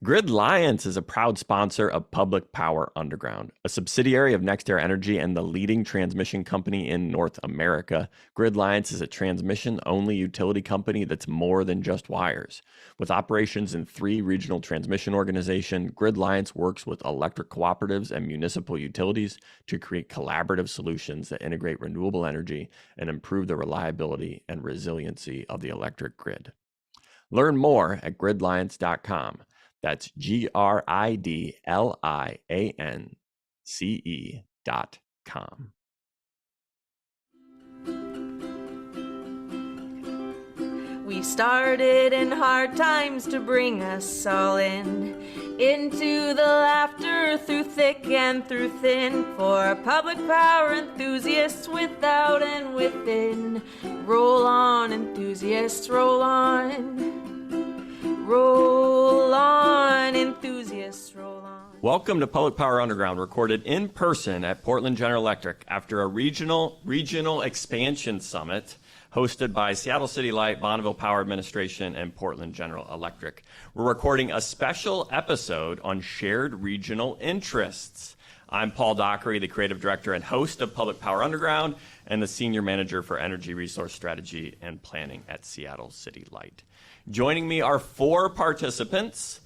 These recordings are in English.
Grid Alliance is a proud sponsor of Public Power Underground, a subsidiary of NextEra Energy and the leading transmission company in North America. Grid Alliance is a transmission-only utility company that's more than just wires. With operations in 3 regional transmission organizations, Grid Alliance works with electric cooperatives and municipal utilities to create collaborative solutions that integrate renewable energy and improve the reliability and resiliency of the electric grid. Learn more at gridalliance.com. That's gridliance.com. We started in hard times to bring us all into the laughter through thick and through thin, for public power enthusiasts without and within. Roll on, enthusiasts, roll on. Roll on, enthusiasts, roll on. Welcome to Public Power Underground, recorded in person at Portland General Electric after a regional expansion summit hosted by Seattle City Light, Bonneville Power Administration, and Portland General Electric. We're recording a special episode on shared regional interests. I'm Paul Dockery, the creative director and host of Public Power Underground, and the senior manager for energy resource strategy and planning at Seattle City Light. Joining me are 4 participants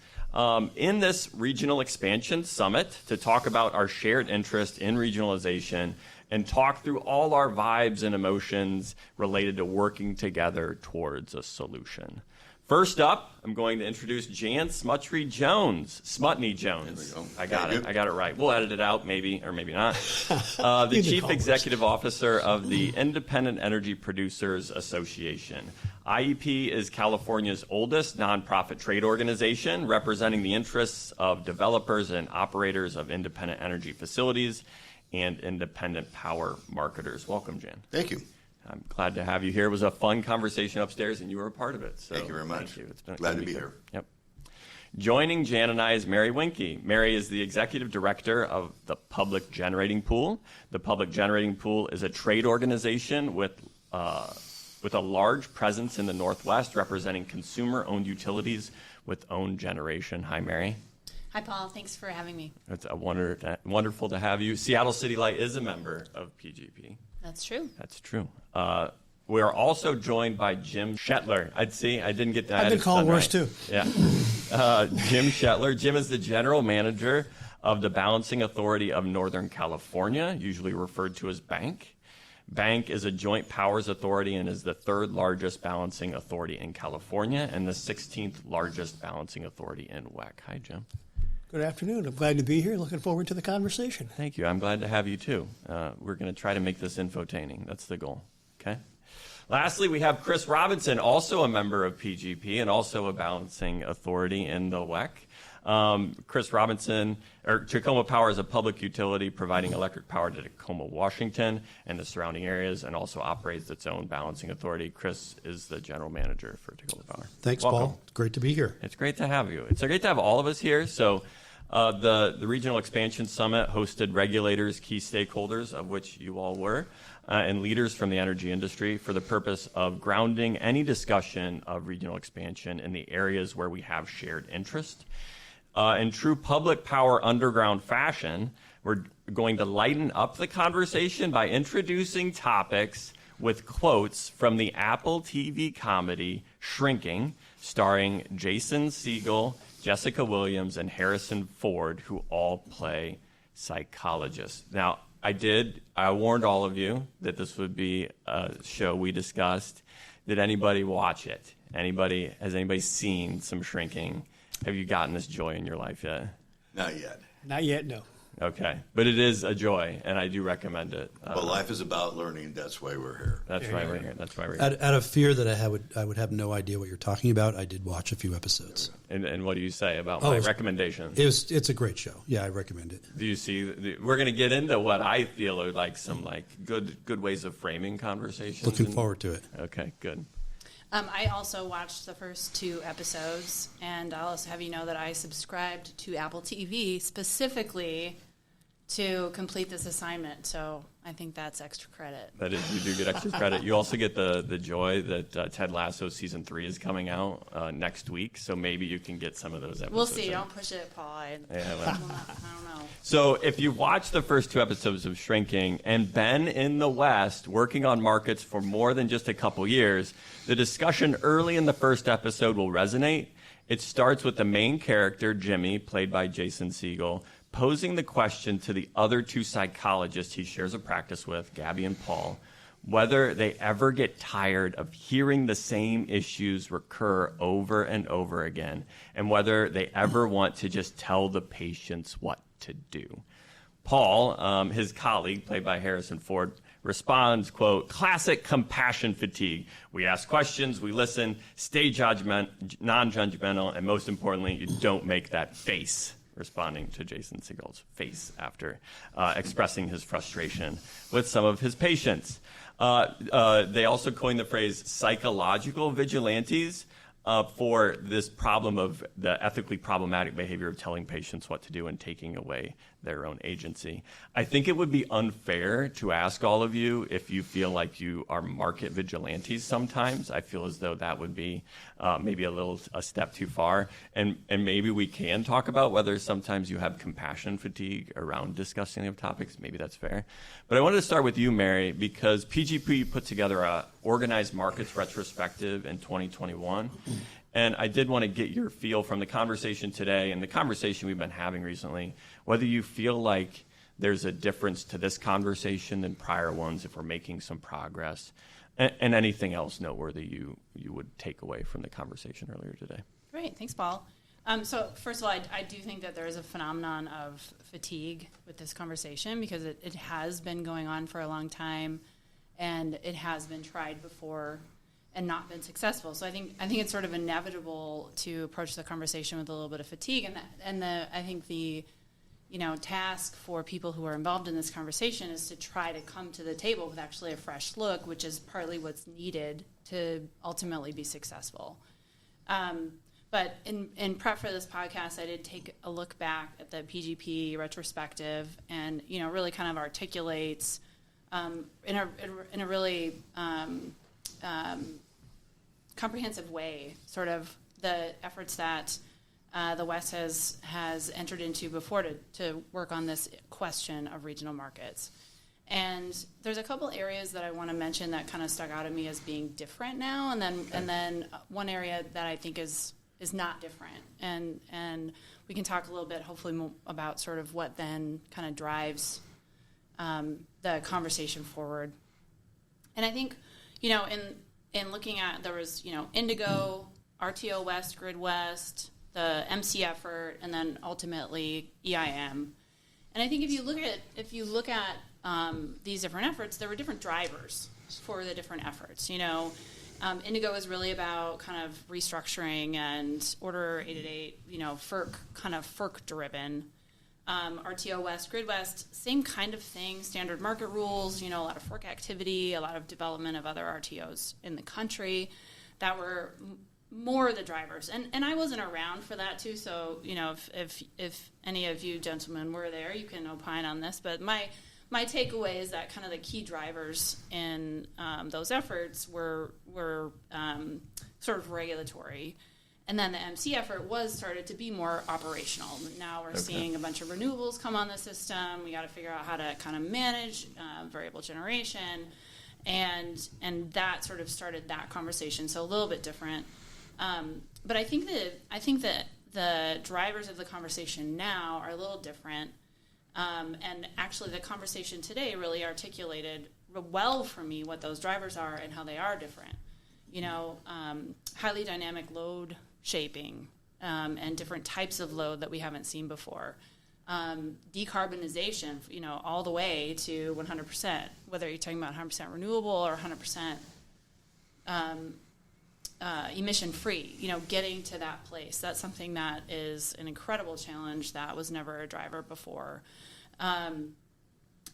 in this regional expansion summit to talk about our shared interest in regionalization and talk through all our vibes and emotions related to working together towards a solution. First up, I'm going to introduce Jan Smutny-Jones. Smutny-Jones. I got it right. We'll edit it out, maybe, or maybe not. The Chief Executive Officer of the Independent Energy Producers Association. IEP is California's oldest nonprofit trade organization, representing the interests of developers and operators of independent energy facilities and independent power marketers. Welcome, Jan. Thank you. I'm glad to have you here. It was a fun conversation upstairs, and you were a part of it. So thank you very much. Thank you. It's been glad to be here. Yep. Joining Jan and I is Mary Wiencke. Mary is the executive director of the Public Generating Pool. The Public Generating Pool is a trade organization with a large presence in the Northwest, representing consumer-owned utilities with own generation. Hi, Mary. Hi, Paul. Thanks for having me. It's wonderful to have you. Seattle City Light is a member of PGP. That's true. That's true. We are also joined by Jim Shetler. I didn't get that. I've been called worse, too. Yeah. Jim Shetler. Jim is the general manager of the Balancing Authority of Northern California, usually referred to as BANC. BANC is a joint powers authority and is the 3rd largest balancing authority in California and the 16th largest balancing authority in WEC. Hi, Jim. Good afternoon. I'm glad to be here. Looking forward to the conversation. Thank you. I'm glad to have you, too. We're going to try to make this infotaining. That's the goal. Okay. Lastly, we have Chris Robinson, also a member of PGP and also a balancing authority in the WEC. Chris Robinson, Tacoma Power is a public utility providing electric power to Tacoma, Washington, and the surrounding areas, and also operates its own balancing authority. Chris is the general manager for Tacoma Power. Thanks, Welcome. Paul. It's great to be here. It's great to have you. It's great to have all of us here. So the Regional Expansion Summit hosted regulators, key stakeholders, of which you all were, and leaders from the energy industry for the purpose of grounding any discussion of regional expansion in the areas where we have shared interest. In true Public Power Underground fashion, we're going to lighten up the conversation by introducing topics with quotes from the Apple TV comedy Shrinking, starring Jason Segel, Jessica Williams, and Harrison Ford, who all play psychologists. Now, I warned all of you that this would be a show we discussed. Did anybody watch it? Has anybody seen some Shrinking? Have you gotten this joy in your life yet? Not yet. Not yet, no. Okay. But it is a joy, and I do recommend it. But life is about learning. That's why we're here. That's why we're here. That's why we're here. Out of fear that I would have no idea what you're talking about, I did watch a few episodes. And what do you say about my recommendation? It's a great show. Yeah, I recommend it. Do you see? We're going to get into what I feel are like some good ways of framing conversations. Looking forward to it. Okay, good. I also watched the first 2 episodes, and I'll also have you know that I subscribed to Apple TV specifically to complete this assignment. So I think that's extra credit. That is, you do get extra credit. You also get the joy that Ted Lasso season 3 is coming out next week. So maybe you can get some of those episodes. We'll see. in. Don't push it, Paul. I don't know. So if you've watched the first 2 episodes of Shrinking and been in the West working on markets for more than just a couple years, the discussion early in the first episode will resonate. It starts with the main character, Jimmy, played by Jason Segel, posing the question to the other 2 psychologists he shares a practice with, Gaby and Paul, whether they ever get tired of hearing the same issues recur over and over again, and whether they ever want to just tell the patients what to do. Paul, his colleague, played by Harrison Ford, responds, quote, classic compassion fatigue. We ask questions, we listen, stay non-judgmental, and most importantly, you don't make that face, responding to Jason Segel's face after expressing his frustration with some of his patients. They also coined the phrase psychological vigilantes for this problem of the ethically problematic behavior of telling patients what to do and taking away their own agency. I think it would be unfair to ask all of you if you feel like you are market vigilantes sometimes. I feel as though that would be maybe a step too far. And maybe we can talk about whether sometimes you have compassion fatigue around discussing of topics. Maybe that's fair. But I wanted to start with you, Mary, because PGP put together a organized markets retrospective in 2021. And I did want to get your feel from the conversation today and the conversation we've been having recently, whether you feel like there's a difference to this conversation than prior ones, if we're making some progress, and anything else noteworthy you would take away from the conversation earlier today. Great. Thanks, Paul. So first of all, I do think that there is a phenomenon of fatigue with this conversation because it has been going on for a long time and it has been tried before and not been successful. So I think it's sort of inevitable to approach the conversation with a little bit of fatigue. I think the task for people who are involved in this conversation is to try to come to the table with actually a fresh look, which is partly what's needed to ultimately be successful. But in prep for this podcast, I did take a look back at the PGP retrospective and, really kind of articulates in a really comprehensive way sort of the efforts that the West has entered into before to work on this question of regional markets. And there's a couple areas that I want to mention that kind of stuck out at me as being different now, and then one area that I think is not different. And we can talk a little bit, hopefully, more about sort of what then kind of drives the conversation forward. And I think, in looking at, there was, Indigo, RTO West, Grid West, the MC effort, and then ultimately EIM. And I think if you look at these different efforts, there were different drivers for the different efforts. Indigo is really about kind of restructuring and Order 888, FERC driven. RTO West, Grid West, same kind of thing, standard market rules, a lot of FERC activity, a lot of development of other RTOs in the country that were more the drivers. And I wasn't around for that too, so, if any of you gentlemen were there, you can opine on this. But my takeaway is that kind of the key drivers in those efforts were sort of regulatory. And then the MC effort started to be more operational. Now we're seeing a bunch of renewables come on the system. We got to figure out how to kind of manage variable generation, and that sort of started that conversation. So a little bit different. But I think that the drivers of the conversation now are a little different. And actually, the conversation today really articulated well for me what those drivers are and how they are different. Highly dynamic load shaping and different types of load that we haven't seen before. Decarbonization, all the way to 100%, whether you're talking about 100% renewable or 100% emission-free, getting to that place. That's something that is an incredible challenge that was never a driver before. And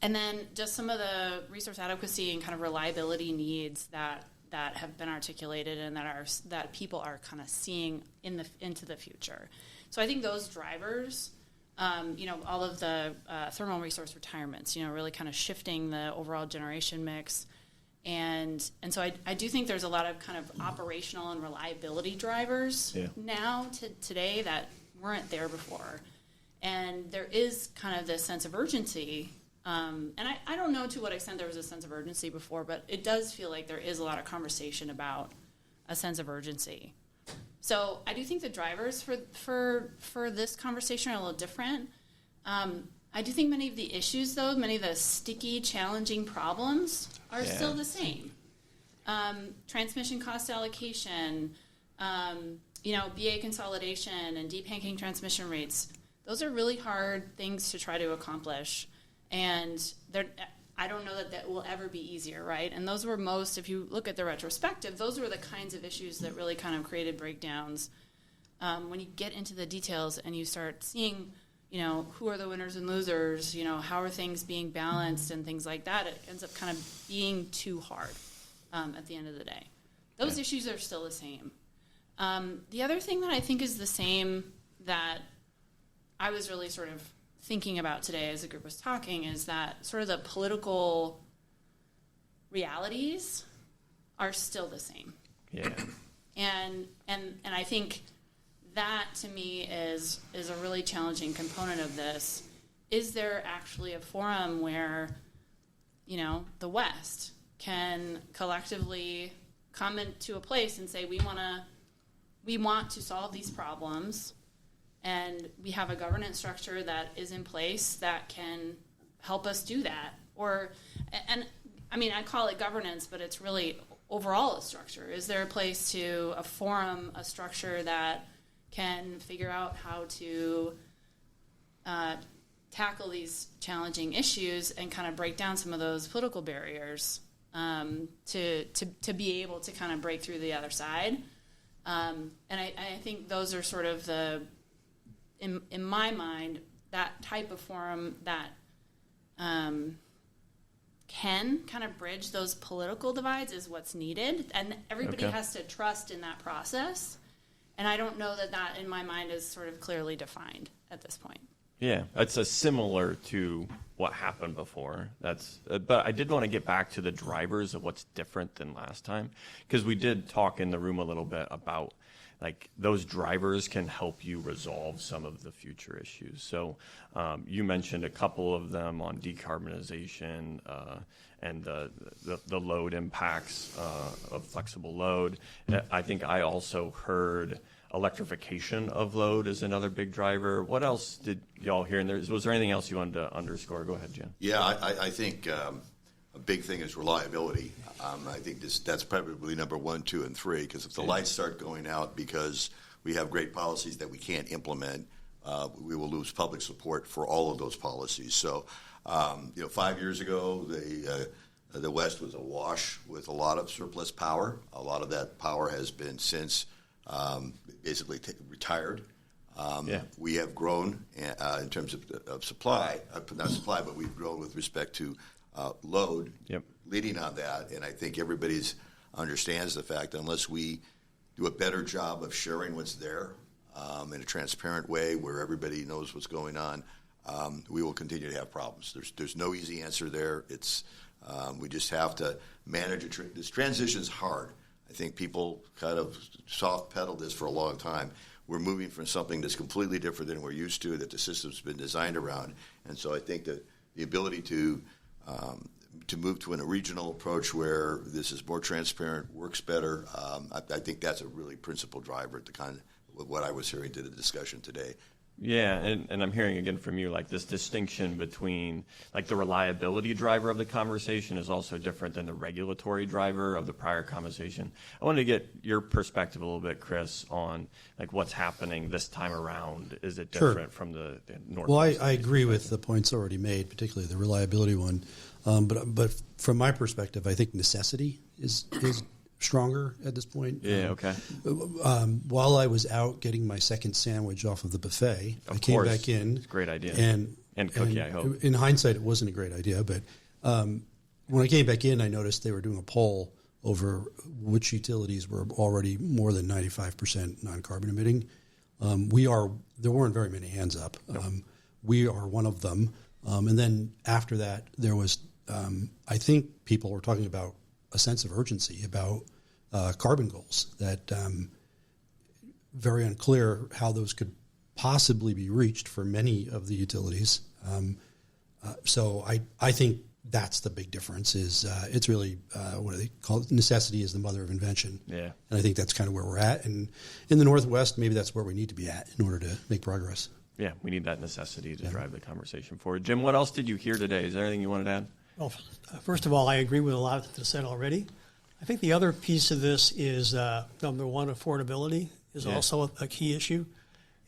then just some of the resource adequacy and kind of reliability needs that have been articulated and that people are kind of seeing into the future. So I think those drivers all of the thermal resource retirements, really kind of shifting the overall generation mix. And so I do think there's a lot of kind of operational and reliability drivers now today that weren't there before. And there is kind of this sense of urgency. And I don't know to what extent there was a sense of urgency before, but it does feel like there is a lot of conversation about a sense of urgency. So I do think the drivers for this conversation are a little different. I do think many of the issues, though, many of the sticky, challenging problems are still the same. Transmission cost allocation, BA consolidation and depanking transmission rates, those are really hard things to try to accomplish. And I don't know that will ever be easier, right? And those were if you look at the retrospective, those were the kinds of issues that really kind of created breakdowns. When you get into the details and you start seeing, who are the winners and losers, how are things being balanced and things like that, it ends up kind of being too hard at the end of the day. Those issues are still the same. The other thing that I think is the same that I was really sort of thinking about today as the group was talking is that sort of the political realities are still the same. Yeah. And I think that to me is a really challenging component of this. Is there actually a forum where, the West can collectively come into a place and say we want to solve these problems, and we have a governance structure that is in place that can help us do that? I call it governance, but it's really overall a structure. Is there a forum, a structure that can figure out how to tackle these challenging issues and kind of break down some of those political barriers to be able to kind of break through the other side? And I think those are sort of in my mind, that type of forum that can kind of bridge those political divides is what's needed. And everybody has to trust in that process. And I don't know that in my mind is sort of clearly defined at this point. Yeah, it's similar to what happened before. But I did want to get back to the drivers of what's different than last time, because we did talk in the room a little bit about those drivers can help you resolve some of the future issues. So you mentioned a couple of them on decarbonization and the load impacts of flexible load. I think I also heard electrification of load is another big driver. What else did y'all hear? And was there anything else you wanted to underscore? Go ahead, Jen. Yeah, I think a big thing is reliability. I think that's probably number 1, 2, and 3, because if the lights start going out because we have great policies that we can't implement, we will lose public support for all of those policies. So, 5 years ago, the West was awash with a lot of surplus power. A lot of that power has been since basically retired. We have grown in terms of supply, not supply, but we've grown with respect to load leading on that. And I think everybody understands the fact that unless we do a better job of sharing what's there in a transparent way where everybody knows what's going on, we will continue to have problems. There's no easy answer there. It's we just have to manage it. This transition's hard. I think people kind of soft pedaled this for a long time. We're moving from something that's completely different than we're used to, that the system's been designed around. And so I think that the ability to move to a regional approach where this is more transparent, works better, I think that's a really principal driver at the kind of what I was hearing to the discussion today. Yeah, and I'm hearing again from you, this distinction between, the reliability driver of the conversation is also different than the regulatory driver of the prior conversation. I wanted to get your perspective a little bit, Chris, on, what's happening this time around. Is it different from the Northwest? Well, I agree with the points already made, particularly the reliability one. But from my perspective, I think necessity is stronger at this point. Yeah, okay. While I was out getting my second sandwich off of the buffet, I came back in. It's a great idea. And cookie, I hope. In hindsight, it wasn't a great idea, but when I came back in, I noticed they were doing a poll over which utilities were already more than 95% non-carbon emitting. There weren't very many hands up. Nope. we are one of them. And then after that, there was, I think people were talking about a sense of urgency about carbon goals that very unclear how those could possibly be reached for many of the utilities. So I think that's the big difference is it's really, what do they call it? Necessity is the mother of invention. Yeah. And I think that's kind of where we're at. And in the Northwest, maybe that's where we need to be at in order to make progress. Yeah, we need that necessity to drive the conversation forward. Jim, what else did you hear today? Is there anything you wanted to add? Well, first of all, I agree with a lot that's said already. I think the other piece of this is, number one, affordability is also a key issue.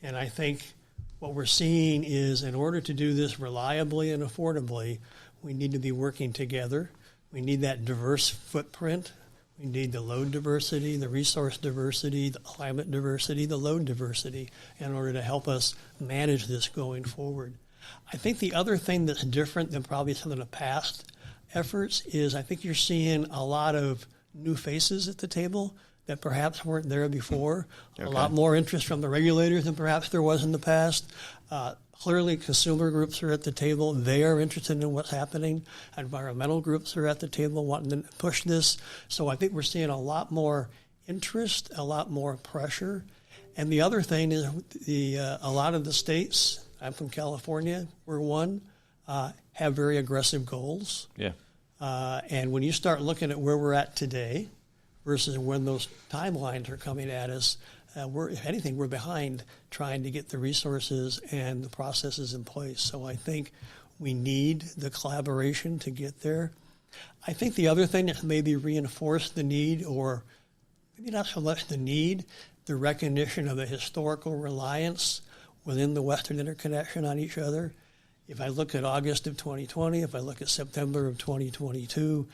And I think what we're seeing is in order to do this reliably and affordably, we need to be working together. We need that diverse footprint. We need the load diversity, the resource diversity, the climate diversity, the load diversity in order to help us manage this going forward. I think the other thing that's different than probably some of the past efforts is I think you're seeing a lot of new faces at the table that perhaps weren't there before. Okay. A lot more interest from the regulators than perhaps there was in the past. Clearly, consumer groups are at the table. They are interested in what's happening. Environmental groups are at the table wanting to push this. So I think we're seeing a lot more interest, a lot more pressure. And the other thing is a lot of the states, I'm from California, we're one, have very aggressive goals. Yeah. And when you start looking at where we're at today versus when those timelines are coming at us, if anything, we're behind trying to get the resources and the processes in place. So I think we need the collaboration to get there. I think the other thing that maybe reinforced the need, or maybe not so much the need, the recognition of the historical reliance within the Western interconnection on each other. If I look at August of 2020, if I look at September of 2022,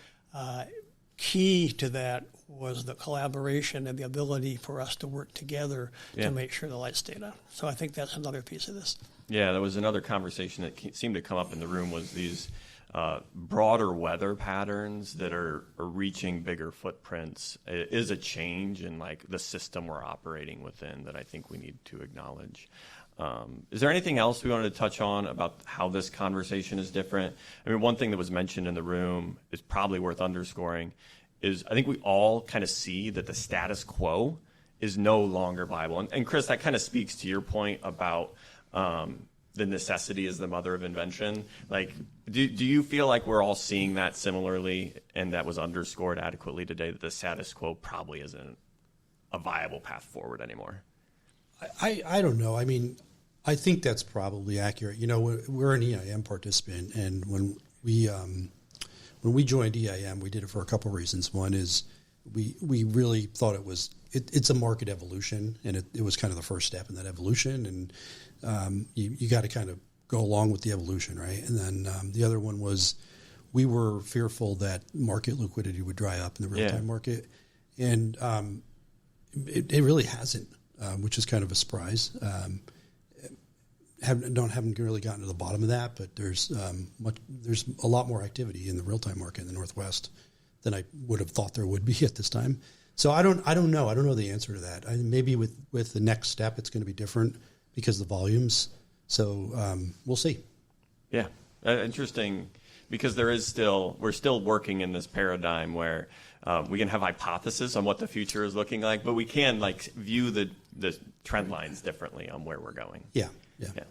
key to that was the collaboration and the ability for us to work together to make sure the lights stayed on. So I think that's another piece of this. Yeah, there was another conversation that seemed to come up in the room was these broader weather patterns that are reaching bigger footprints. It is a change in like the system we're operating within that I think we need to acknowledge. Is there anything else we wanted to touch on about how this conversation is different? I mean, one thing that was mentioned in the room is probably worth underscoring is I think we all kind of see that the status quo is no longer viable. And Chris, that kind of speaks to your point about the necessity is the mother of invention. Like, do you feel like we're all seeing that similarly and that was underscored adequately today, that the status quo probably isn't a viable path forward anymore? I don't know. I mean, I think that's probably accurate. You know, we're an EIM participant, and when we joined EIM, we did it for a couple of reasons. One is we really thought it's a market evolution, and it was kind of the first step in that evolution, and you got to kind of go along with the evolution, right? And then the other one was we were fearful that market liquidity would dry up in the real-time market, and it really hasn't. Which is kind of a surprise. Haven't really gotten to the bottom of that, but there's a lot more activity in the real time market in the Northwest than I would have thought there would be at this time. So I don't know. I don't know the answer to that. Maybe with the next step, it's going to be different because of the volumes. So we'll see. Yeah, interesting. Because we're still working in this paradigm where we can have hypotheses on what the future is looking like, but we can like view the trend lines differently on where we're going. Yeah,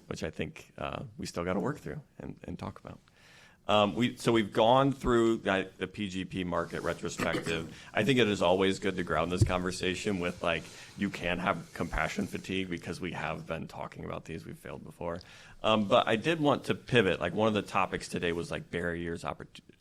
which I think we still got to work through and talk about. We've gone through the PGP market retrospective. I think it is always good to ground this conversation with like you can have compassion fatigue because we have been talking about these. We've failed before. But I did want to pivot. Like one of the topics today was like barriers,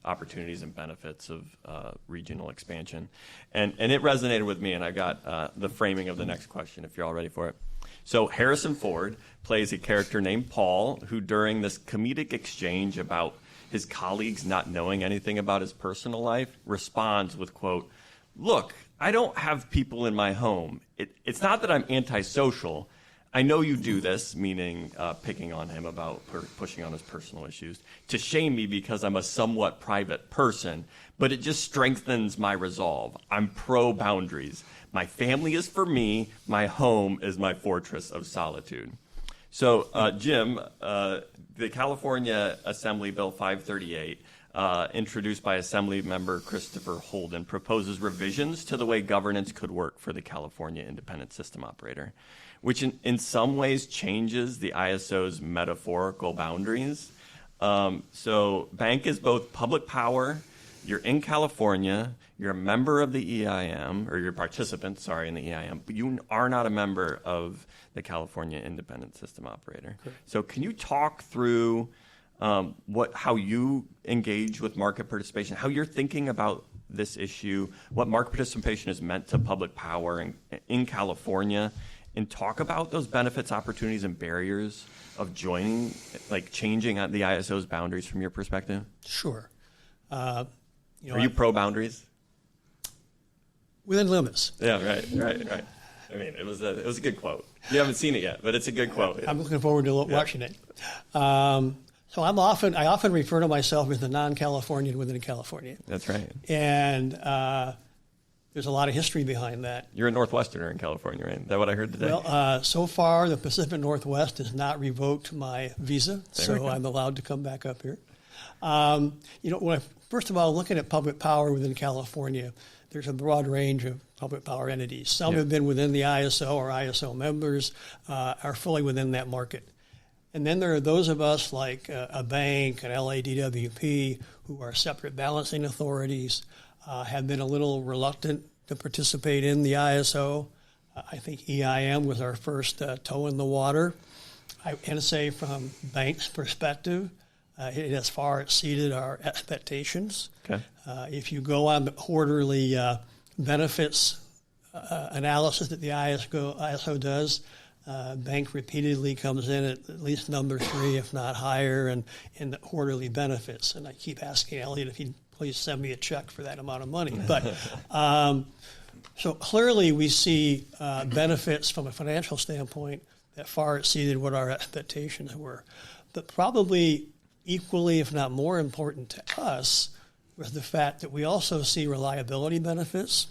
opportunities, and benefits of regional expansion, and it resonated with me. And I got the framing of the next question. If you're all ready for it. So Harrison Ford plays a character named Paul, who during this comedic exchange about his colleagues not knowing anything about his personal life responds with, quote, "Look, I don't have people in my home. It's not that I'm antisocial. I know you do this," meaning picking on him about pushing on his personal issues, "to shame me because I'm a somewhat private person, but it just strengthens my resolve. I'm pro-boundaries. My family is for me. My home is my fortress of solitude." So, Jim, the California Assembly Bill 538, introduced by Assembly Member Christopher Holden, proposes revisions to the way governance could work for the California Independent System Operator, which in some ways changes the ISO's metaphorical boundaries. So, bank is both public power. You're in California, you're a member of the EIM, or you're a participant, in the EIM, but you are not a member of the California Independent System Operator. Correct. So can you talk through how you engage with market participation, how you're thinking about this issue, what market participation has meant to public power in California, and talk about those benefits, opportunities, and barriers of joining, changing the ISO's boundaries from your perspective? Sure. Are you pro boundaries? Within limits. Yeah, right. I mean, it was a good quote. You haven't seen it yet, but it's a good quote. I'm looking forward to watching it. So I often refer to myself as the non-Californian within California. That's right. And there's a lot of history behind that. You're a Northwesterner in California, right? Is that what I heard today? Well, so far the Pacific Northwest has not revoked my visa, so I'm allowed to come back up here. First of all, looking at public power within California, there's a broad range of public power entities. Some have been within the ISO, or ISO members are fully within that market. And then there are those of us like a bank, an LADWP, who are separate balancing authorities, have been a little reluctant to participate in the ISO. I think EIM was our first toe in the water. I can say from bank's perspective, it has far exceeded our expectations. Okay. If you go on the quarterly benefits analysis that the ISO does, bank repeatedly comes in at least number 3, if not higher, in the quarterly benefits. And I keep asking Elliot if he'd please send me a check for that amount of money. But so clearly we see benefits from a financial standpoint that far exceeded what our expectations were. But probably equally, if not more important to us, was the fact that we also see reliability benefits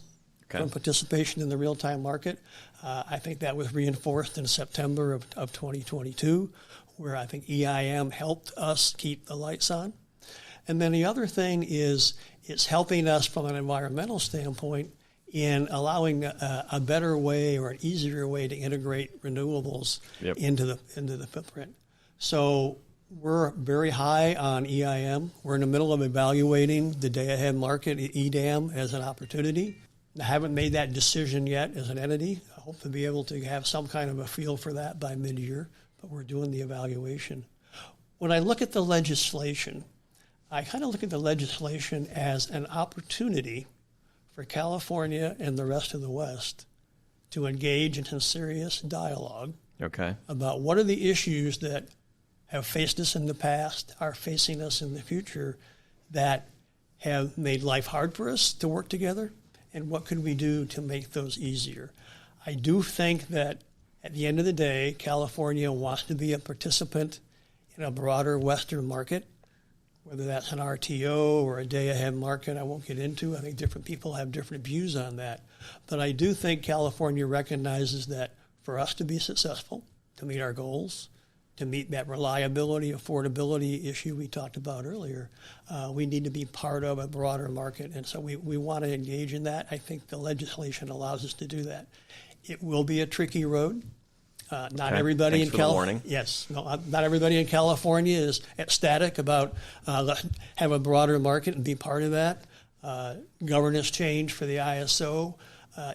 from participation in the real-time market. I think that was reinforced in September of 2022, where I think EIM helped us keep the lights on. And then the other thing is it's helping us from an environmental standpoint in allowing a better way or an easier way to integrate renewables into the footprint. So we're very high on EIM. We're in the middle of evaluating the day-ahead market, EDAM, as an opportunity. I haven't made that decision yet as an entity. I hope to be able to have some kind of a feel for that by mid-year, but we're doing the evaluation. When I look at the legislation, I kind of look at the legislation as an opportunity for California and the rest of the West to engage in some serious dialogue about what are the issues that have faced us in the past, are facing us in the future, that have made life hard for us to work together, and what could we do to make those easier. I do think that at the end of the day, California wants to be a participant in a broader Western market, whether that's an RTO or a day-ahead market, I won't get into. I think different people have different views on that. But I do think California recognizes that for us to be successful, to meet our goals, to meet that reliability, affordability issue we talked about earlier, we need to be part of a broader market. And so we want to engage in that. I think the legislation allows us to do that. It will be a tricky road. Not everybody in California. Yes, not everybody in California is ecstatic about have a broader market and be part of that. Governance change for the ISO,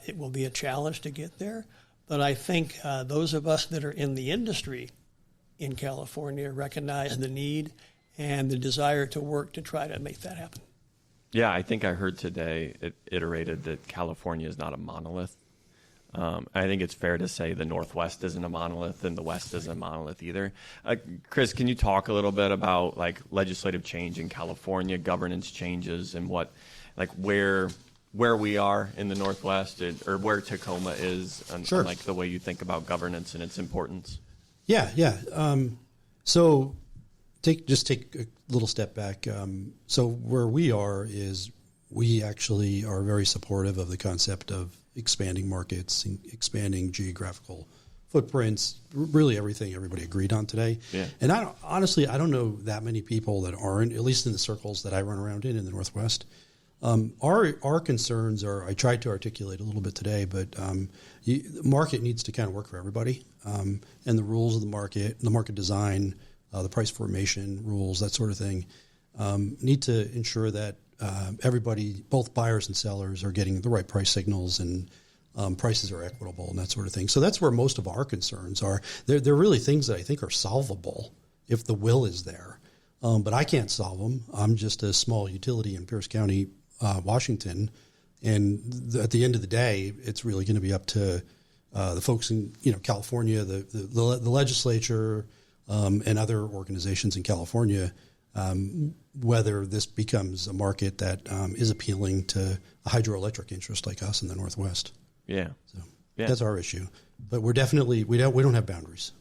it will be a challenge to get there. But I think those of us that are in the industry in California recognize the need and the desire to work to try to make that happen. Yeah, I think I heard today it iterated that California is not a monolith. I think it's fair to say the Northwest isn't a monolith and the West isn't a monolith either. Chris, can you talk a little bit about legislative change in California, governance changes, and where we are in the Northwest, or where Tacoma is, and Sure. the way you think about governance and its importance? Yeah. So take a little step back. So where we are is we actually are very supportive of the concept of expanding markets and expanding geographical footprints, really everything everybody agreed on today. Yeah. And honestly, I don't know that many people that aren't, at least in the circles that I run around in the Northwest. Our concerns are, I tried to articulate a little bit today, but the market needs to kind of work for everybody. And the rules of the market design, the price formation rules, that sort of thing, need to ensure that everybody, both buyers and sellers, are getting the right price signals and prices are equitable and that sort of thing. So that's where most of our concerns are. They're really things that I think are solvable if the will is there. But I can't solve them. I'm just a small utility in Pierce County, Washington. And at the end of the day, it's really going to be up to the folks in California, the legislature, and other organizations in California, whether this becomes a market that is appealing to a hydroelectric interest like us in the Northwest. Yeah. So that's our issue. But we're definitely we don't have boundaries.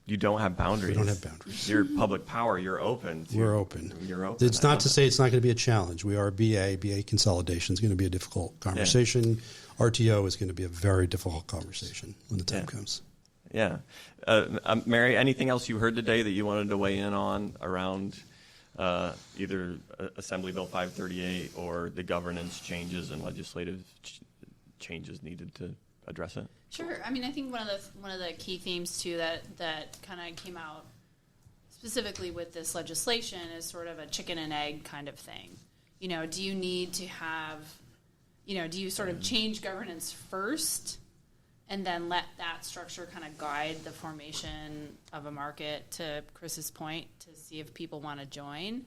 You don't have boundaries. We don't have boundaries. You're public power. You're open. We're open. You're open. It's not to say it's not going to be a challenge. We are BA consolidation is going to be a difficult conversation. Yeah. RTO is going to be a very difficult conversation when the time comes. Yeah. Mary, anything else you heard today that you wanted to weigh in on around either Assembly Bill 538 or the governance changes and legislative changes needed to address it? Sure. I mean, I think one of the key themes too that kind of came out specifically with this legislation is sort of a chicken and egg kind of thing. Do you need to have, do you sort of change governance first and then let that structure kind of guide the formation of a market, to Chris's point, to see if people want to join?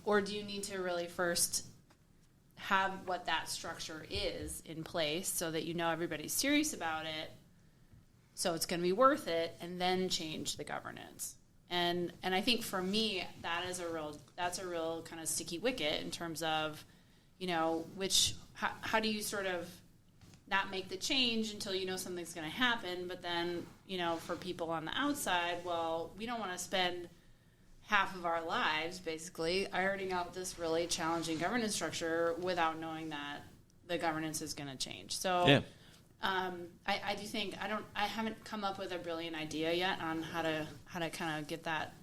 Or do you need to really first have what that structure is in place so that everybody's serious about it, so it's going to be worth it, and then change the governance? And I think for me that's a real kind of sticky wicket in terms of how do you sort of not make the change until something's going to happen, but then for people on the outside, well, we don't want to spend half of our lives basically ironing out this really challenging governance structure without knowing that the governance is going to change. So I do think I haven't come up with a brilliant idea yet on how to kind of get that,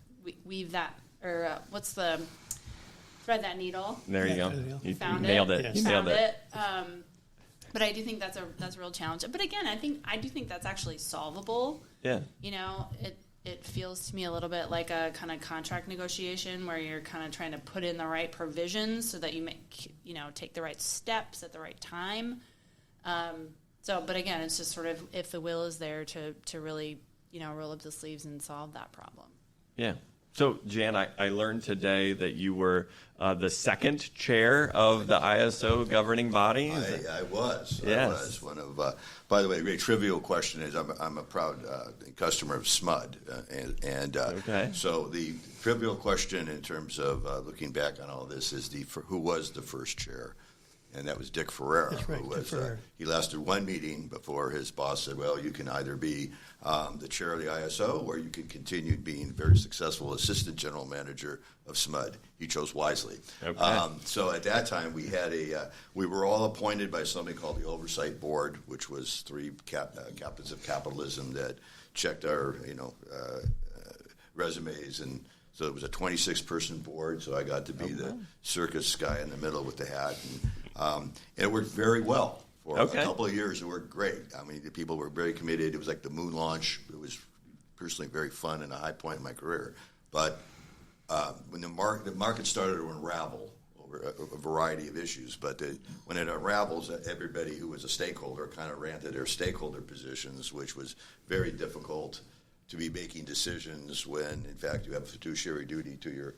weave that, or what's the thread that needle. There you go. You nailed it. Yes. You nailed it. But I do think that's a real challenge. But again, I do think that's actually solvable. Yeah. It feels to me a little bit like a kind of contract negotiation where you're kind of trying to put in the right provisions so that you take the right steps at the right time. But again, it's just sort of if the will is there to really, roll up the sleeves and solve that problem. Yeah. So, Jan, I learned today that you were the second chair of the ISO governing body. I was. Yes. I was one of. By the way, a great trivial question is I'm a proud customer of SMUD, so the trivial question in terms of looking back on all this is who was the first chair. And that was Dick Ferreira. That's right, who was, Dick Ferreira. He lasted one meeting before his boss said, well, you can either be the chair of the ISO or you can continue being very successful assistant general manager of SMUD. He chose wisely. Okay. So at that time, we were all appointed by something called the Oversight Board, which was three captains of capitalism that checked our resumes. And so it was a 26-person board, so I got to be the circus guy in the middle with the hat. And it worked very well. For a couple of years, it worked great. I mean, the people were very committed. It was like the moon launch. It was personally very fun and a high point in my career. But when the market started to unravel over a variety of issues, but when it unravels, everybody who was a stakeholder kind of ran to their stakeholder positions, which was very difficult to be making decisions when, in fact, you have fiduciary duty to your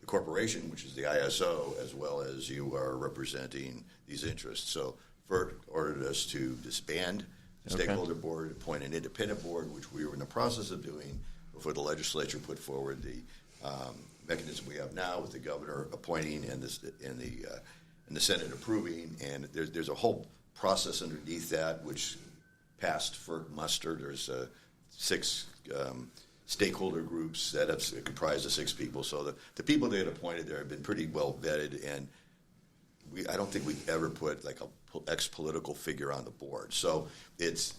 corporation, which is the ISO, as well as you are representing these interests. So FERC ordered us to disband the stakeholder board, appoint an independent board, which we were in the process of doing before the legislature put forward the mechanism we have now with the governor appointing and the Senate approving. And there's a whole process underneath that which passed FERC muster. There's 6 stakeholder groups that have comprised of 6 people. So the people they had appointed there have been pretty well vetted, and I don't think we've ever put like a ex-political figure on the board. So it's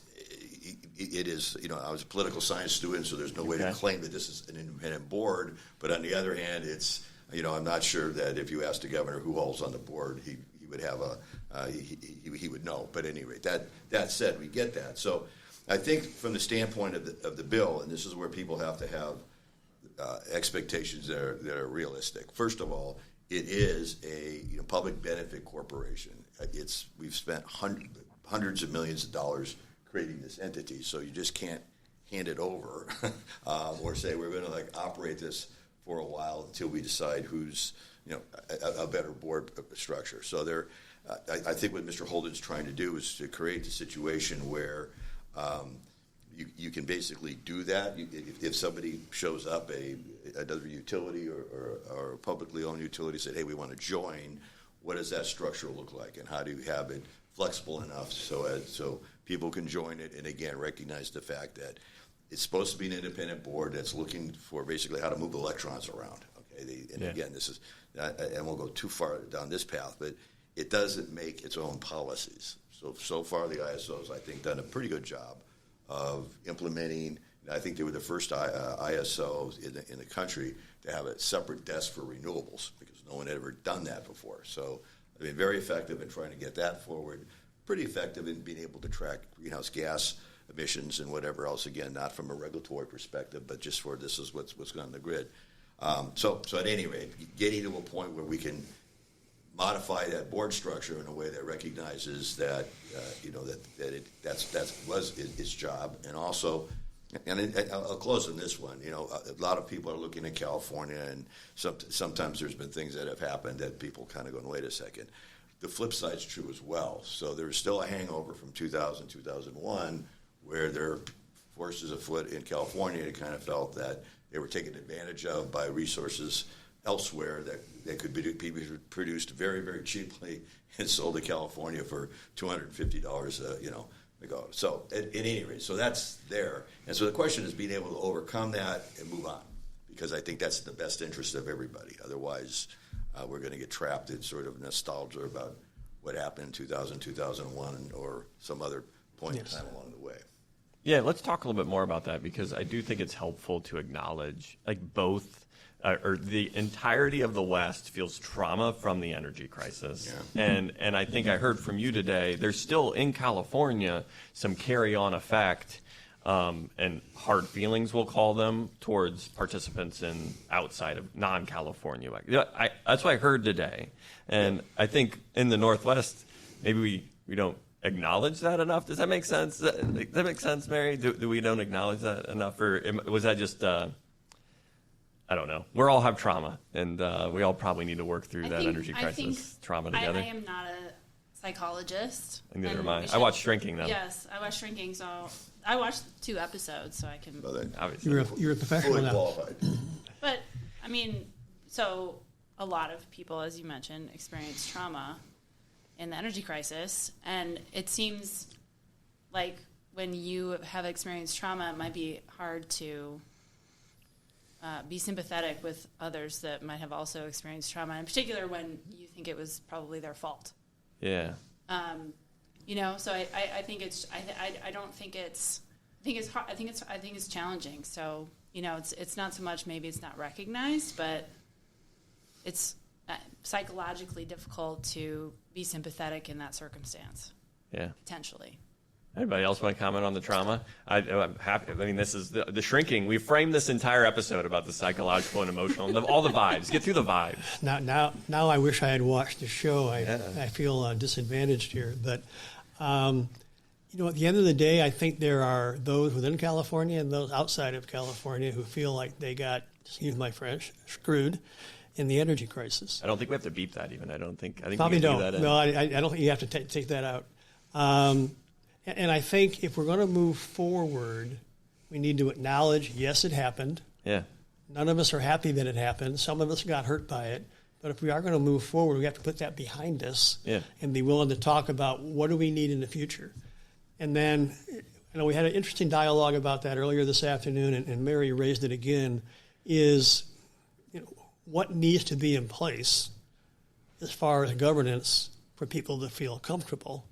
it is, I was a political science student, so there's no way to claim that this is an independent board. But on the other hand, it's, I'm not sure that if you asked the governor who all's on the board, he would have he would know. But at any rate, that said, we get that. So I think from the standpoint of the bill, and this is where people have to have expectations that are realistic. First of all, it is a public benefit corporation. We've spent hundreds of millions of dollars creating this entity, so you just can't hand it over or say we're going to operate this for a while until we decide who's a better board structure. So I think what Mr. Holden's trying to do is to create a situation where you can basically do that. If somebody shows up, another utility or a publicly owned utility said, hey, we want to join, what does that structure look like? And how do you have it flexible enough so people can join it, and again, recognize the fact that it's supposed to be an independent board that's looking for basically how to move electrons around. Okay, again, this is, I won't go too far down this path, but it doesn't make its own policies. So far, the ISOs, I think, done a pretty good job of implementing. I think they were the first ISOs in the country to have a separate desk for renewables, because no one had ever done that before. So, very effective in trying to get that forward. Pretty effective in being able to track greenhouse gas emissions and whatever else. Again, not from a regulatory perspective, but just for this is what's going on the grid. So at any rate, getting to a point where we can modify that board structure in a way that recognizes that that was its job, and also, I'll close on this one. A lot of people are looking at California, and sometimes there's been things that have happened that people kind of going, wait a second. The flip side's true as well. So there's still a hangover from 2000, 2001, where there are forces afoot in California that kind of felt that they were taken advantage of by resources elsewhere that could be produced very, very cheaply and sold to California for $250 ago. So at any rate, so that's there. And so the question is being able to overcome that and move on, because I think that's in the best interest of everybody. Otherwise, we're going to get trapped in sort of nostalgia about what happened in 2000, 2001, or some other point in time along the way. Yeah, let's talk a little bit more about that, because I do think it's helpful to acknowledge both or the entirety of the West feels trauma from the energy crisis. Yeah. And I think I heard from you today, there's still in California some carry-on effect and hard feelings, we'll call them, towards participants in outside of non-California. That's what I heard today. And I think in the Northwest, maybe we don't acknowledge that enough. Does that make sense? Does that make sense, Mary? Do we don't acknowledge that enough? Or was that just, I don't know. We all have trauma, and we all probably need to work through that energy crisis trauma together. I am not a psychologist. And neither am I. I watched Shrinking, though. Yes, I watched Shrinking, so I watched 2 episodes, so I can... Obviously. You're a professional now. Qualified. But, so a lot of people, as you mentioned, experience trauma in the energy crisis, and it seems like when you have experienced trauma, it might be hard to be sympathetic with others that might have also experienced trauma, in particular when you think it was probably their fault. Yeah. So I think it's I don't think it's hard. I think it's challenging. So it's not so much maybe it's not recognized, but it's psychologically difficult to be sympathetic in that circumstance. Yeah. Potentially. Anybody else want to comment on the trauma? I'm happy. This is the Shrinking. We framed this entire episode about the psychological and emotional, all the vibes. Get through the vibes. Now I wish I had watched the show. I feel disadvantaged here. But, at the end of the day, I think there are those within California and those outside of California who feel like they got, excuse my French, screwed in the energy crisis. I don't think we have to beep that even. I think probably we can don't. That in. No, I don't think you have to take that out. And I think if we're going to move forward, we need to acknowledge, yes, it happened. Yeah. None of us are happy that it happened. Some of us got hurt by it. But if we are going to move forward, we have to put that behind us and be willing to talk about what do we need in the future. And then, we had an interesting dialogue about that earlier this afternoon, and Mary raised it again, is what needs to be in place as far as governance for people to feel comfortable.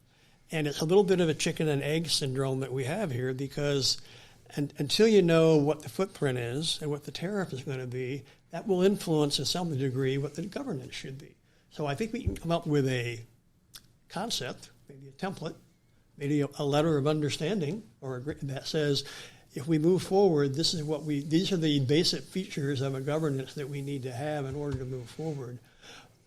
And it's a little bit of a chicken and egg syndrome that we have here, because until you know what the footprint is and what the tariff is going to be, that will influence to some degree what the governance should be. So I think we can come up with a concept, maybe a template, maybe a letter of understanding or that says, if we move forward, these are the basic features of a governance that we need to have in order to move forward.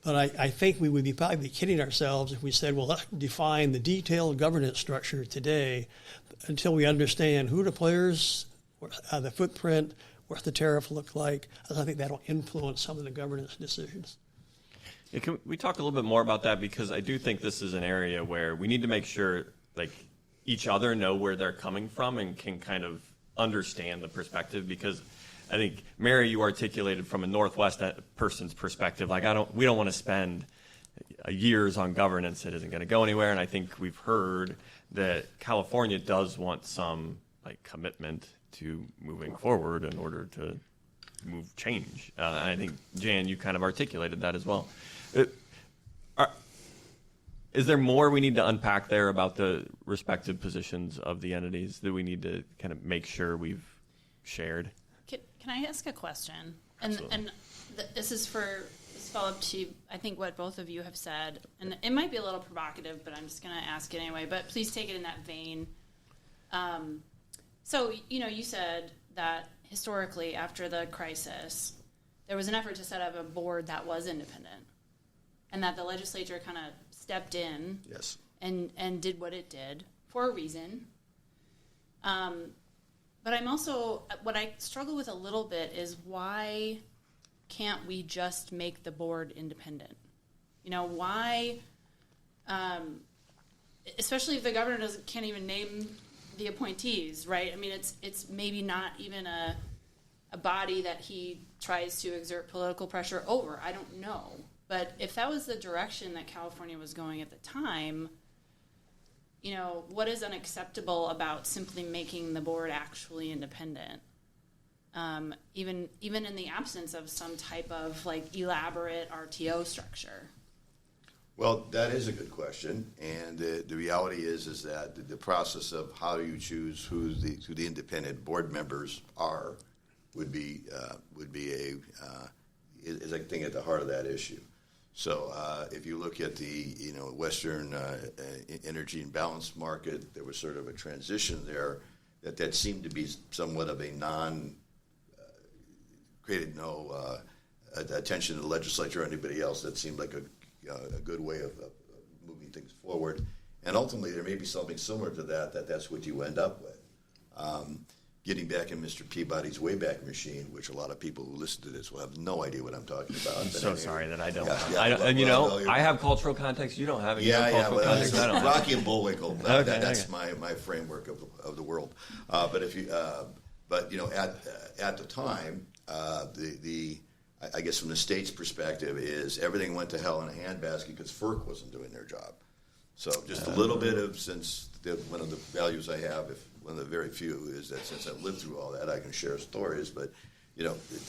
But I think we would probably be kidding ourselves if we said, well, let's define the detailed governance structure today until we understand who the players, the footprint, what the tariff look like. I think that'll influence some of the governance decisions. Yeah, can we talk a little bit more about that? Because I do think this is an area where we need to make sure each other know where they're coming from and can kind of understand the perspective. Because I think, Mary, you articulated from a Northwest person's perspective, we don't want to spend years on governance that isn't going to go anywhere. And I think we've heard that California does want some commitment to moving forward in order to move change. And I think, Jan, you kind of articulated that as well. Is there more we need to unpack there about the respective positions of the entities that we need to kind of make sure we've shared? Can I ask a question? And this is follow-up to, I think, what both of you have said. And it might be a little provocative, but I'm just going to ask it anyway. But please take it in that vein. So, you said that historically, after the crisis, there was an effort to set up a board that was independent, and that the legislature kind of stepped in, Yes. and did what it did for a reason. But I'm also, what I struggle with a little bit is, why can't we just make the board independent? Why, especially if the governor can't even name the appointees, right? I mean, it's maybe not even a body that he tries to exert political pressure over. I don't know. But if that was the direction that California was going at the time, what is unacceptable about simply making the board actually independent? Even in the absence of some type of elaborate RTO structure. Well, that is a good question, and the reality is that the process of how you choose who the independent board members are would be is I think at the heart of that issue. So if you look at the Western energy and balance market, there was sort of a transition there that seemed to be somewhat of a created no attention to the legislature or anybody else. That seemed like a good way of moving things forward. And ultimately, there may be something similar to that's what you end up with. Getting back in Mr. Peabody's Wayback Machine, which a lot of people who listen to this will have no idea what I'm talking about. I'm so sorry that I don't. Yeah, I have cultural context. You don't have any cultural well, context. I don't. Rocky and Bullwinkle. Okay, that's my framework of the world. But if you, at the time, I guess from the state's perspective is everything went to hell in a handbasket because FERC wasn't doing their job. So just a little bit of, one of the values I have, one of the very few, is that since I've lived through all that, I can share stories. But,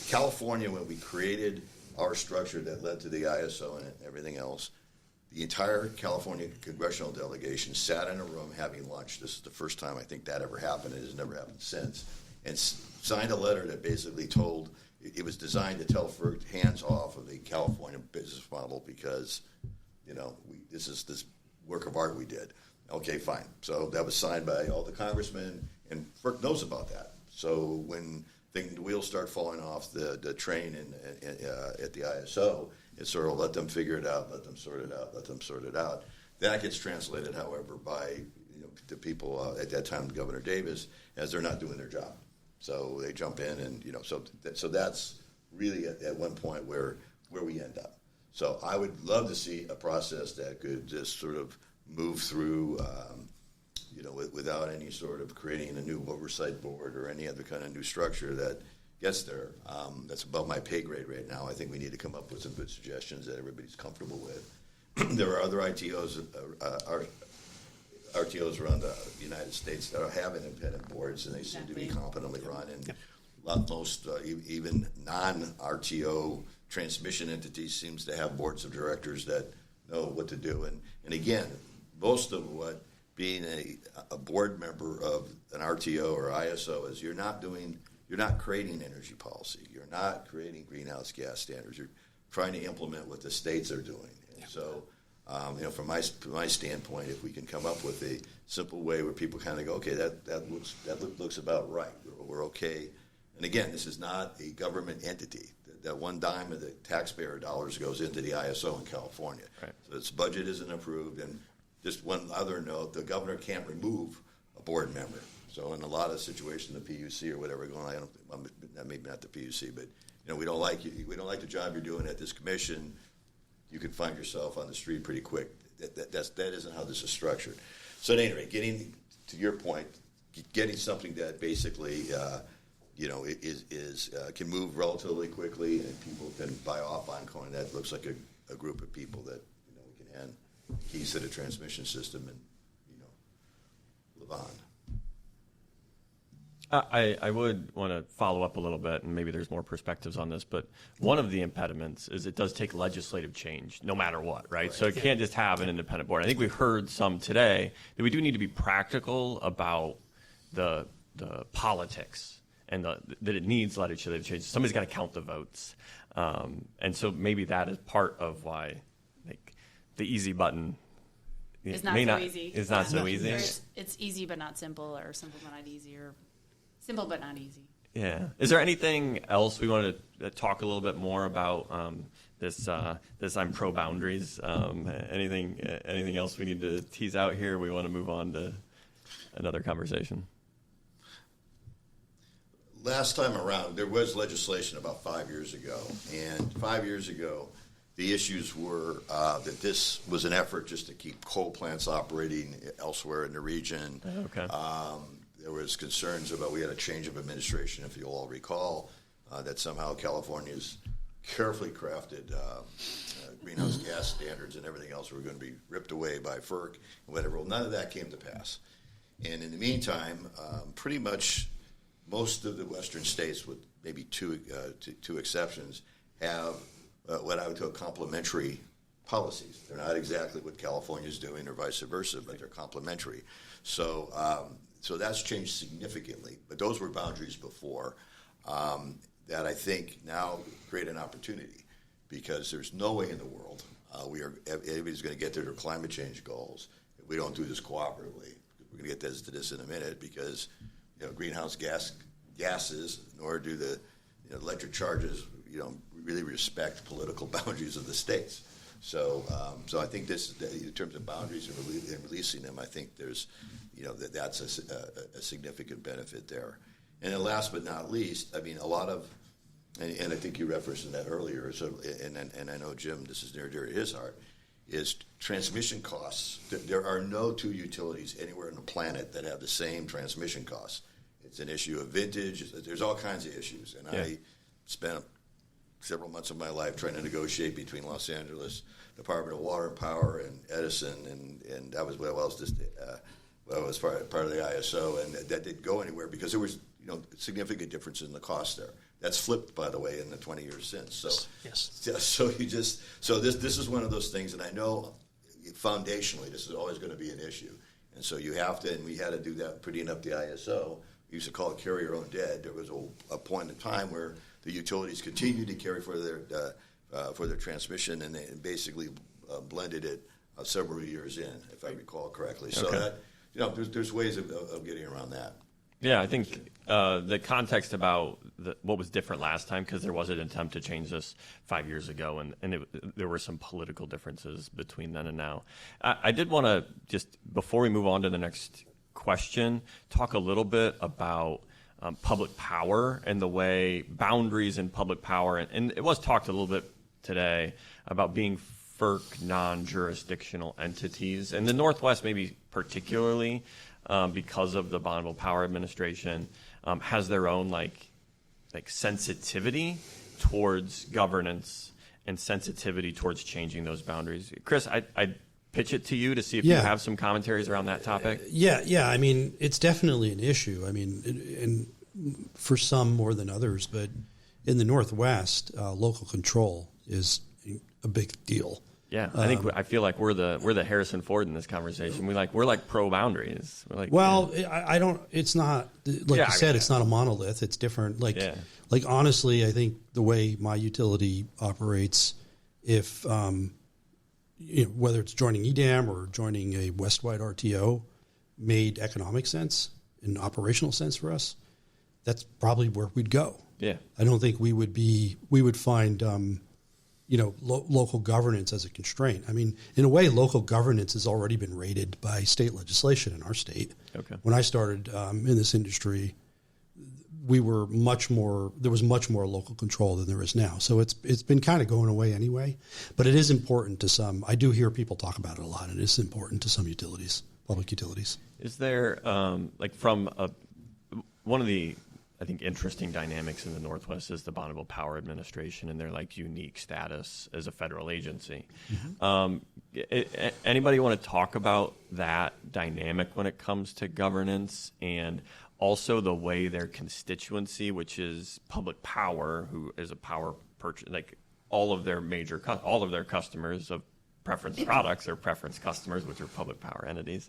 California, when we created our structure that led to the ISO and everything else, the entire California congressional delegation sat in a room having lunch. This is the first time I think that ever happened. It has never happened since. And signed a letter that basically told, it was designed to tell FERC hands off of the California business model because, this is this work of art we did. Okay, fine. So that was signed by all the congressmen, and FERC knows about that. So when the wheels start falling off the train at the ISO, it's sort of let them figure it out, let them sort it out. That gets translated, however, by the people at that time, Governor Davis, as they're not doing their job. So they jump in, and so that's really at one point where we end up. So I would love to see a process that could just sort of move through, without any sort of creating a new oversight board or any other kind of new structure that gets there. That's above my pay grade right now. I think we need to come up with some good suggestions that everybody's comfortable with. There are other RTOs around the United States that have independent boards, and they seem to be competently run. And most even non-RTO transmission entities seems to have boards of directors that know what to do. And again, most of what being a board member of an RTO or ISO is you're not creating energy policy. You're not creating greenhouse gas standards. You're trying to implement what the states are doing. And so, from my standpoint, if we can come up with a simple way where people kind of go, okay, that looks about right. We're okay. And again, this is not a government entity. That one dime of the taxpayer dollars goes into the ISO in California. Right. So its budget isn't approved. And just one other note, the governor can't remove a board member. So in a lot of situations, the PUC or whatever going on, maybe not the PUC, but we don't like you. We don't like the job you're doing at this commission. You can find yourself on the street pretty quick. That isn't how this is structured. So at any rate, getting to your point, getting something that basically can move relatively quickly and people can buy off on coin. That looks like a group of people that we can hand keys to the transmission system and live on. I would want to follow up a little bit, and maybe there's more perspectives on this, but one of the impediments is it does take legislative change no matter what, right? So it can't just have an independent board. I think we've heard some today that we do need to be practical about the politics and that it needs legislative change. Somebody's got to count the votes. And so maybe that is part of why the easy button it's not so easy. It's not so easy. It's easy but not simple, or simple but not easy, or simple but not easy. Yeah. Is there anything else we wanted to talk a little bit more about this I'm pro boundaries? Anything else we need to tease out here? We want to move on to another conversation. Last time around, there was legislation about 5 years ago, and 5 years ago, the issues were that this was an effort just to keep coal plants operating elsewhere in the region. Okay. There was concerns about we had a change of administration, if you'll all recall, that somehow California's carefully crafted greenhouse gas standards and everything else were going to be ripped away by FERC and whatever. Well, none of that came to pass. And in the meantime, pretty much most of the western states, with maybe two exceptions, have what I would call complementary policies. They're not exactly what California's doing or vice versa, but they're complementary. So that's changed significantly. But those were boundaries before that I think now create an opportunity, because there's no way in the world everybody's going to get to their climate change goals if we don't do this cooperatively. We're going to get to this in a minute, because greenhouse gases, nor do the electric charges, really respect political boundaries of the states. So I think this, in terms of boundaries and releasing them, I think there's, that's a significant benefit there. And then last but not least, I mean, a lot of, and I think you referenced that earlier, so, and I know, Jim, this is near to his heart, is transmission costs. There are no two utilities anywhere on the planet that have the same transmission costs. It's an issue of vintage. There's all kinds of issues. And I spent several months of my life trying to negotiate between Los Angeles Department of Water and Power and Edison, and that was was part of the ISO, and that didn't go anywhere because there was significant difference in the cost there. That's flipped, by the way, in the 20 years since. So yes. So this is one of those things, and I know foundationally this is always going to be an issue, and so you have to, and we had to do that prettying up the ISO. We used to call it carry your own dead. There was a point in time where the utilities continued to carry for their transmission, and they basically blended it several years in, if I recall correctly. So that there's ways of getting around that. Yeah, I think the context about what was different last time, because there was an attempt to change this 5 years ago, and there were some political differences between then and now. I did want to just, before we move on to the next question, talk a little bit about public power and the way boundaries in public power, and it was talked a little bit today about being FERC non-jurisdictional entities. And the Northwest, maybe particularly, because of the Bonneville Power Administration, has their own like sensitivity towards governance and sensitivity towards changing those boundaries. Chris, I'd pitch it to you to see if you have some commentaries around that topic. Yeah. I mean, it's definitely an issue. I mean, and for some more than others, but in the Northwest, local control is a big deal. Yeah, I feel like we're the Harrison Ford in this conversation. We're like pro boundaries. We're like, well, I don't. It's not like you said. It's not a monolith. It's different. Like honestly, I think the way my utility operates, if whether it's joining EDAM or joining a West-wide RTO, made economic sense and operational sense for us, that's probably where we'd go. Yeah, I don't think we would find local governance as a constraint. I mean, in a way, local governance has already been rated by state legislation in our state. Okay. When I started in this industry, there was much more local control than there is now. So it's been kind of going away anyway. But it is important to some. I do hear people talk about it a lot, and it is important to some utilities, public utilities. Is there one of the, I think, interesting dynamics in the Northwest is the Bonneville Power Administration and their unique status as a federal agency. Mm-hmm. Anybody want to talk about that dynamic when it comes to governance, and also the way their constituency, which is public power, who is a power purchase, all of their customers of preference products are preference customers, which are public power entities,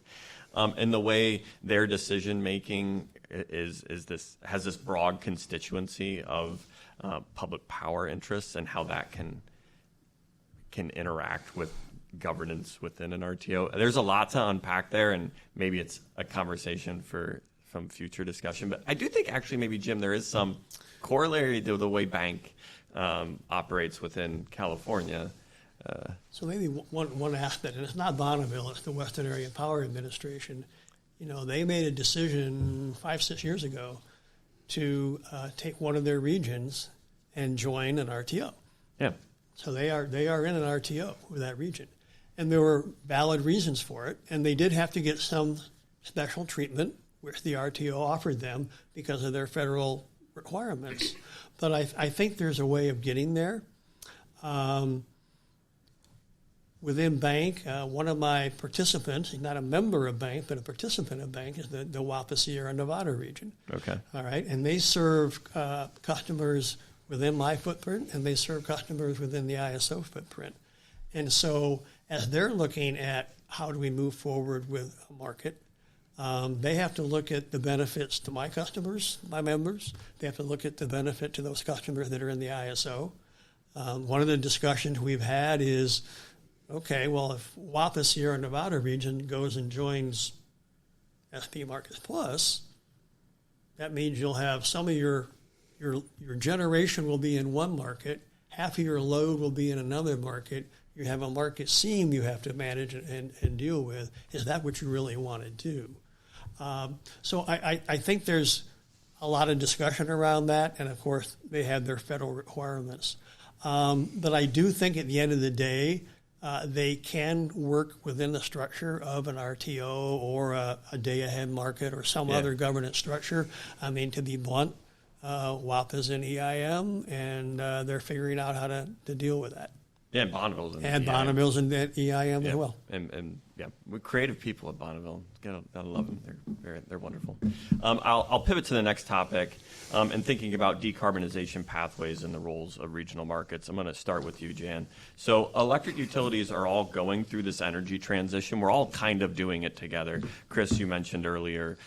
and the way their decision making has this broad constituency of public power interests, and how that can interact with governance within an RTO. There's a lot to unpack there, and maybe it's a conversation for some future discussion. But I do think actually maybe, Jim, there is some corollary to the way bank operates within California. So maybe one aspect, and it's not Bonneville, it's the Western Area Power Administration. They made a decision 5-6 years ago to take one of their regions and join an RTO. Yeah. So they are in an RTO with that region, and there were valid reasons for it, and they did have to get some special treatment, which the RTO offered them because of their federal requirements. But I think there's a way of getting there. Within bank, one of my participants, he's not a member of bank, but a participant of bank, is the Wapa Sierra Nevada region. Okay. All right, and they serve customers within my footprint, and they serve customers within the ISO footprint. And so as they're looking at how do we move forward with a market, they have to look at the benefits to my customers, my members. They have to look at the benefit to those customers that are in the ISO. One of the discussions we've had is, okay, well, if Wapa Sierra Nevada region goes and joins SP Markets Plus, that means you'll have some of your generation will be in one market, half of your load will be in another market. You have a market seam you have to manage and deal with. Is that what you really want to do? So I think there's a lot of discussion around that, and of course they have their federal requirements. But I do think at the end of the day, they can work within the structure of an RTO or a day-ahead market or some other governance structure. I mean, to be blunt, WAPA's in EIM, and they're figuring out how to deal with that. Yeah, and Bonneville's in and EIM. Bonneville's in EIM as well. And we're creative people at Bonneville. Gotta love them. They're wonderful. I'll pivot to the next topic, and thinking about decarbonization pathways and the roles of regional markets. I'm going to start with you, Jan. So electric utilities are all going through this energy transition. We're all kind of doing it together. Chris, you mentioned earlier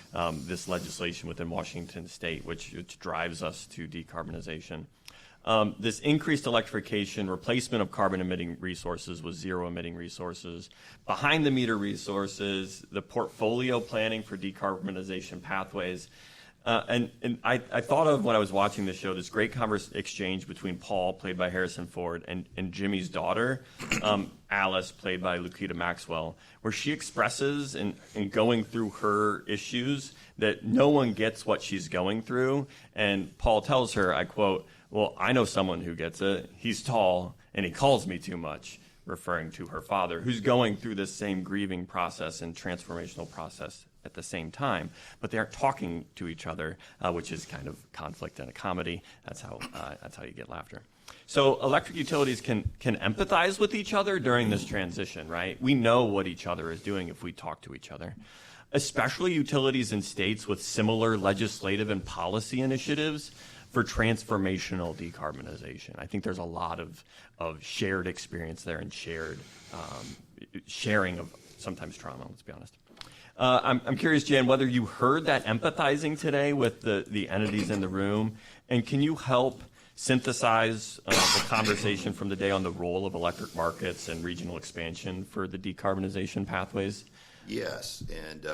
this legislation within Washington State, which drives us to decarbonization. This increased electrification, replacement of carbon-emitting resources with zero-emitting resources, behind-the-meter resources, the portfolio planning for decarbonization pathways. And I thought of, when I was watching this show, this great exchange between Paul, played by Harrison Ford, and Jimmy's daughter, Alice, played by Lukita Maxwell, where she expresses in going through her issues that no one gets what she's going through. And Paul tells her, I quote, "Well, I know someone who gets it. He's tall, and he calls me too much," referring to her father, who's going through this same grieving process and transformational process at the same time. But they aren't talking to each other, which is kind of conflict in a comedy. That's how you get laughter. So electric utilities can empathize with each other during this transition, right? We know what each other is doing if we talk to each other. Especially utilities in states with similar legislative and policy initiatives for transformational decarbonization. I think there's a lot of shared experience there and sharing of sometimes trauma, let's be honest. I'm curious, Jan, whether you heard that empathizing today with the entities in the room, and can you help synthesize the conversation from the day on the role of electric markets and regional expansion for the decarbonization pathways? Yes, and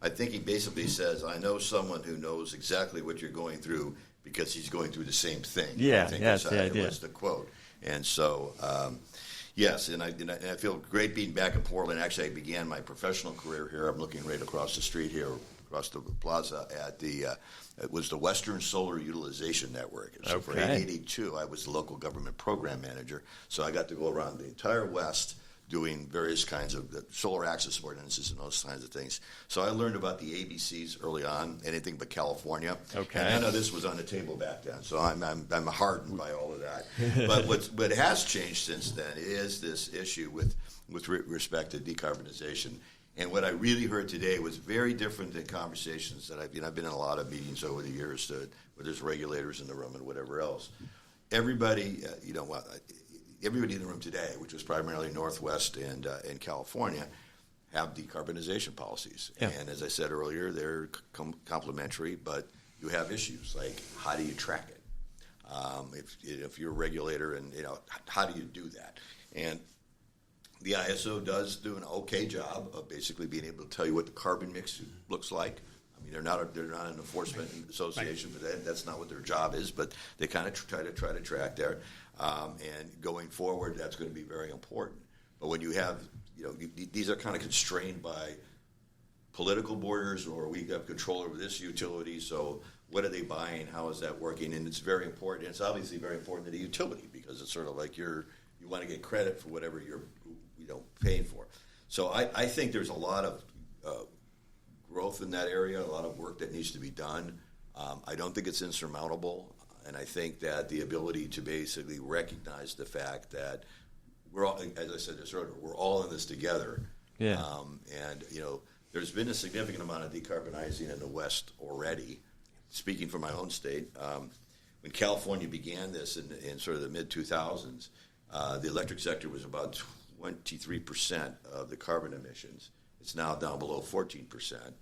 I think he basically says, I know someone who knows exactly what you're going through because he's going through the same thing. Yeah, I think that's that's the how idea. It was the quote. And so, yes, and I feel great being back in Portland. Actually, I began my professional career here. I'm looking right across the street here, across the plaza at it was the Western Solar Utilization Network. So for 882, I was the local government program manager. So I got to go around the entire West doing various kinds of solar access ordinances and those kinds of things. So I learned about the ABCs early on, anything but California. Okay. And none of this was on the table back then, so I'm hardened by all of that. But what has changed since then is this issue with respect to decarbonization. And what I really heard today was very different than conversations that I've been in a lot of meetings over the years where there's regulators in the room and whatever else. Everybody, everybody in the room today, which was primarily Northwest and California, have decarbonization policies. Yeah. And as I said earlier, they're complementary, but you have issues like how do you track it? If you're a regulator, and how do you do that? And the ISO does do an okay job of basically being able to tell you what the carbon mix looks like. I mean, they're not an enforcement association, but that's not what their job is. But they kind of try to track there. And going forward, that's going to be very important. But when you have, these are kind of constrained by political borders, or we have control over this utility. So what are they buying? How is that working? And it's very important. It's obviously very important to the utility because it's sort of like you want to get credit for whatever you're paying for. So I think there's a lot of growth in that area, a lot of work that needs to be done. I don't think it's insurmountable. And I think that the ability to basically recognize the fact that we're all, as I said this earlier, we're all in this together. Yeah. And there's been a significant amount of decarbonizing in the West already. Speaking for my own state, when California began this in sort of the mid-2000s, the electric sector was about 23% of the carbon emissions. It's now down below 14%.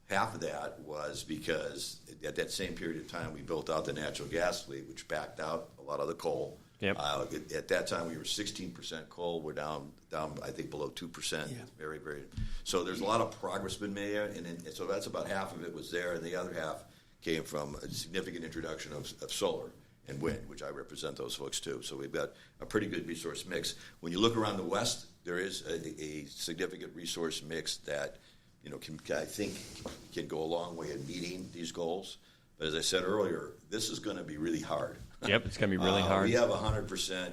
Half of that was because at that same period of time, we built out the natural gas fleet, which backed out a lot of the coal. Yep. At that time, we were 16% coal. We're down, I think, below 2%. Yeah. Very, very. So there's a lot of progress been made there, and so that's about half of it was there, and the other half came from a significant introduction of solar and wind, which I represent those folks too. So we've got a pretty good resource mix. When you look around the West, there is a significant resource mix that I think can go a long way in meeting these goals. But as I said earlier, this is going to be really hard. Yep, it's going to be really hard. We have 100%.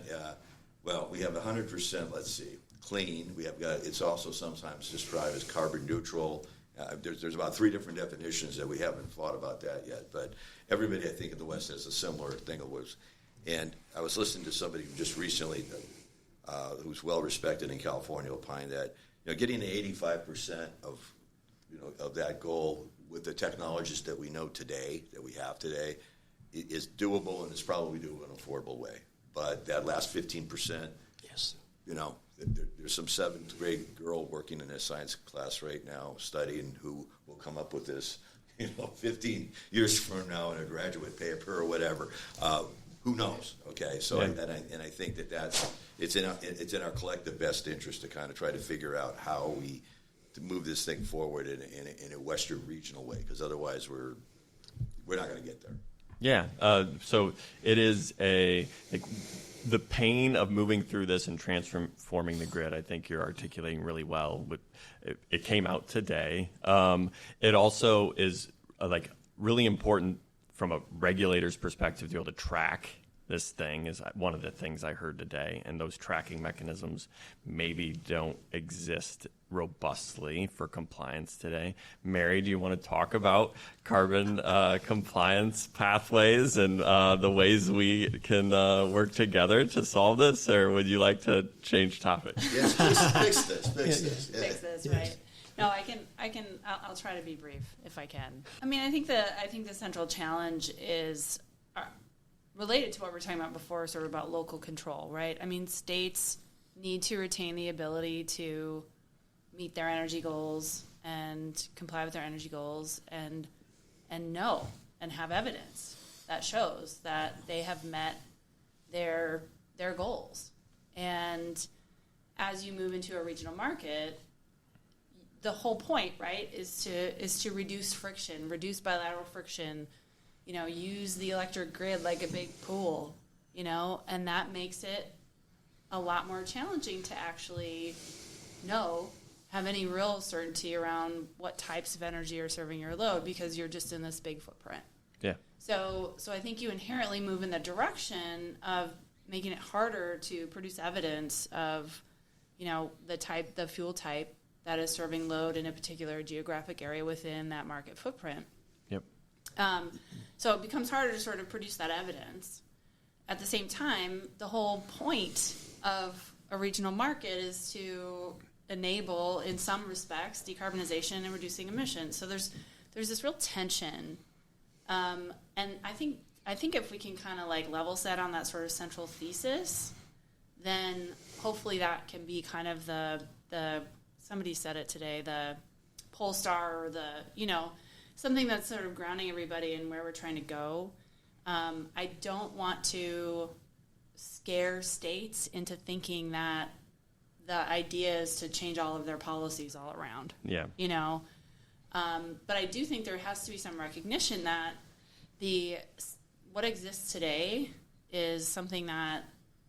We have 100%. Let's see, clean. We have got. It's also sometimes described as carbon neutral. There's about 3 different definitions that we haven't thought about that yet. But everybody, I think, in the West has a similar thing. And I was listening to somebody just recently who's well respected in California opine that getting to 85% of that goal with the technologies that we know today, that we have today, is doable, and it's probably doable in an affordable way. But that last 15%, Yes. There's some 7th grade girl working in a science class right now studying who will come up with this, 15 years from now in a graduate paper or whatever. Who knows? Okay, so Yeah. and I think it's in our collective best interest to kind of try to figure out how to move this thing forward in a Western regional way, because otherwise we're not going to get there. Yeah. So it is the pain of moving through this and transforming the grid. I think you're articulating really well. It came out today. It also is really important from a regulator's perspective to be able to track this thing is one of the things I heard today, and those tracking mechanisms maybe don't exist robustly for compliance today. Mary, do you want to talk about carbon compliance pathways and the ways we can work together to solve this, or would you like to change topic? Yes, just fix this. Fix this, right? No, I'll try to be brief if I can. I mean, I think the central challenge is related to what we were talking about before, sort of about local control, right? I mean, states need to retain the ability to meet their energy goals and comply with their energy goals and know and have evidence that shows that they have met their goals. And as you move into a regional market, the whole point, right, is to reduce friction, reduce bilateral friction, use the electric grid like a big pool, and that makes it a lot more challenging to actually have any real certainty around what types of energy are serving your load because you're just in this big footprint. Yeah. So I think you inherently move in the direction of making it harder to produce evidence of, the fuel type that is serving load in a particular geographic area within that market footprint. Yep. So it becomes harder to sort of produce that evidence. At the same time, the whole point of a regional market is to enable, in some respects, decarbonization and reducing emissions. So there's this real tension, and I think if we can kind of like level set on that sort of central thesis, then hopefully that can be kind of the somebody said it today, the pole star or something that's sort of grounding everybody in where we're trying to go. I don't want to scare states into thinking that the idea is to change all of their policies all around. Yeah. But I do think there has to be some recognition that what exists today is something that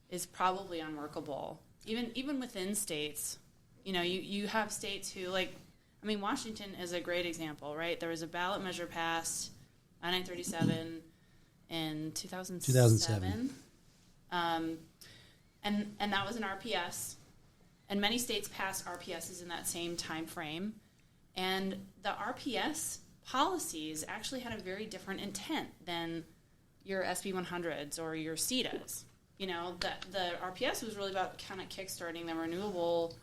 is probably unworkable. Even within states, you have states who Washington is a great example, right? There was a ballot measure passed, I-937, in 2007. And that was an RPS. And many states passed RPSs in that same time frame. And the RPS policies actually had a very different intent than your SB 100s or your CETAs. The RPS was really about kind of kickstarting the renewables.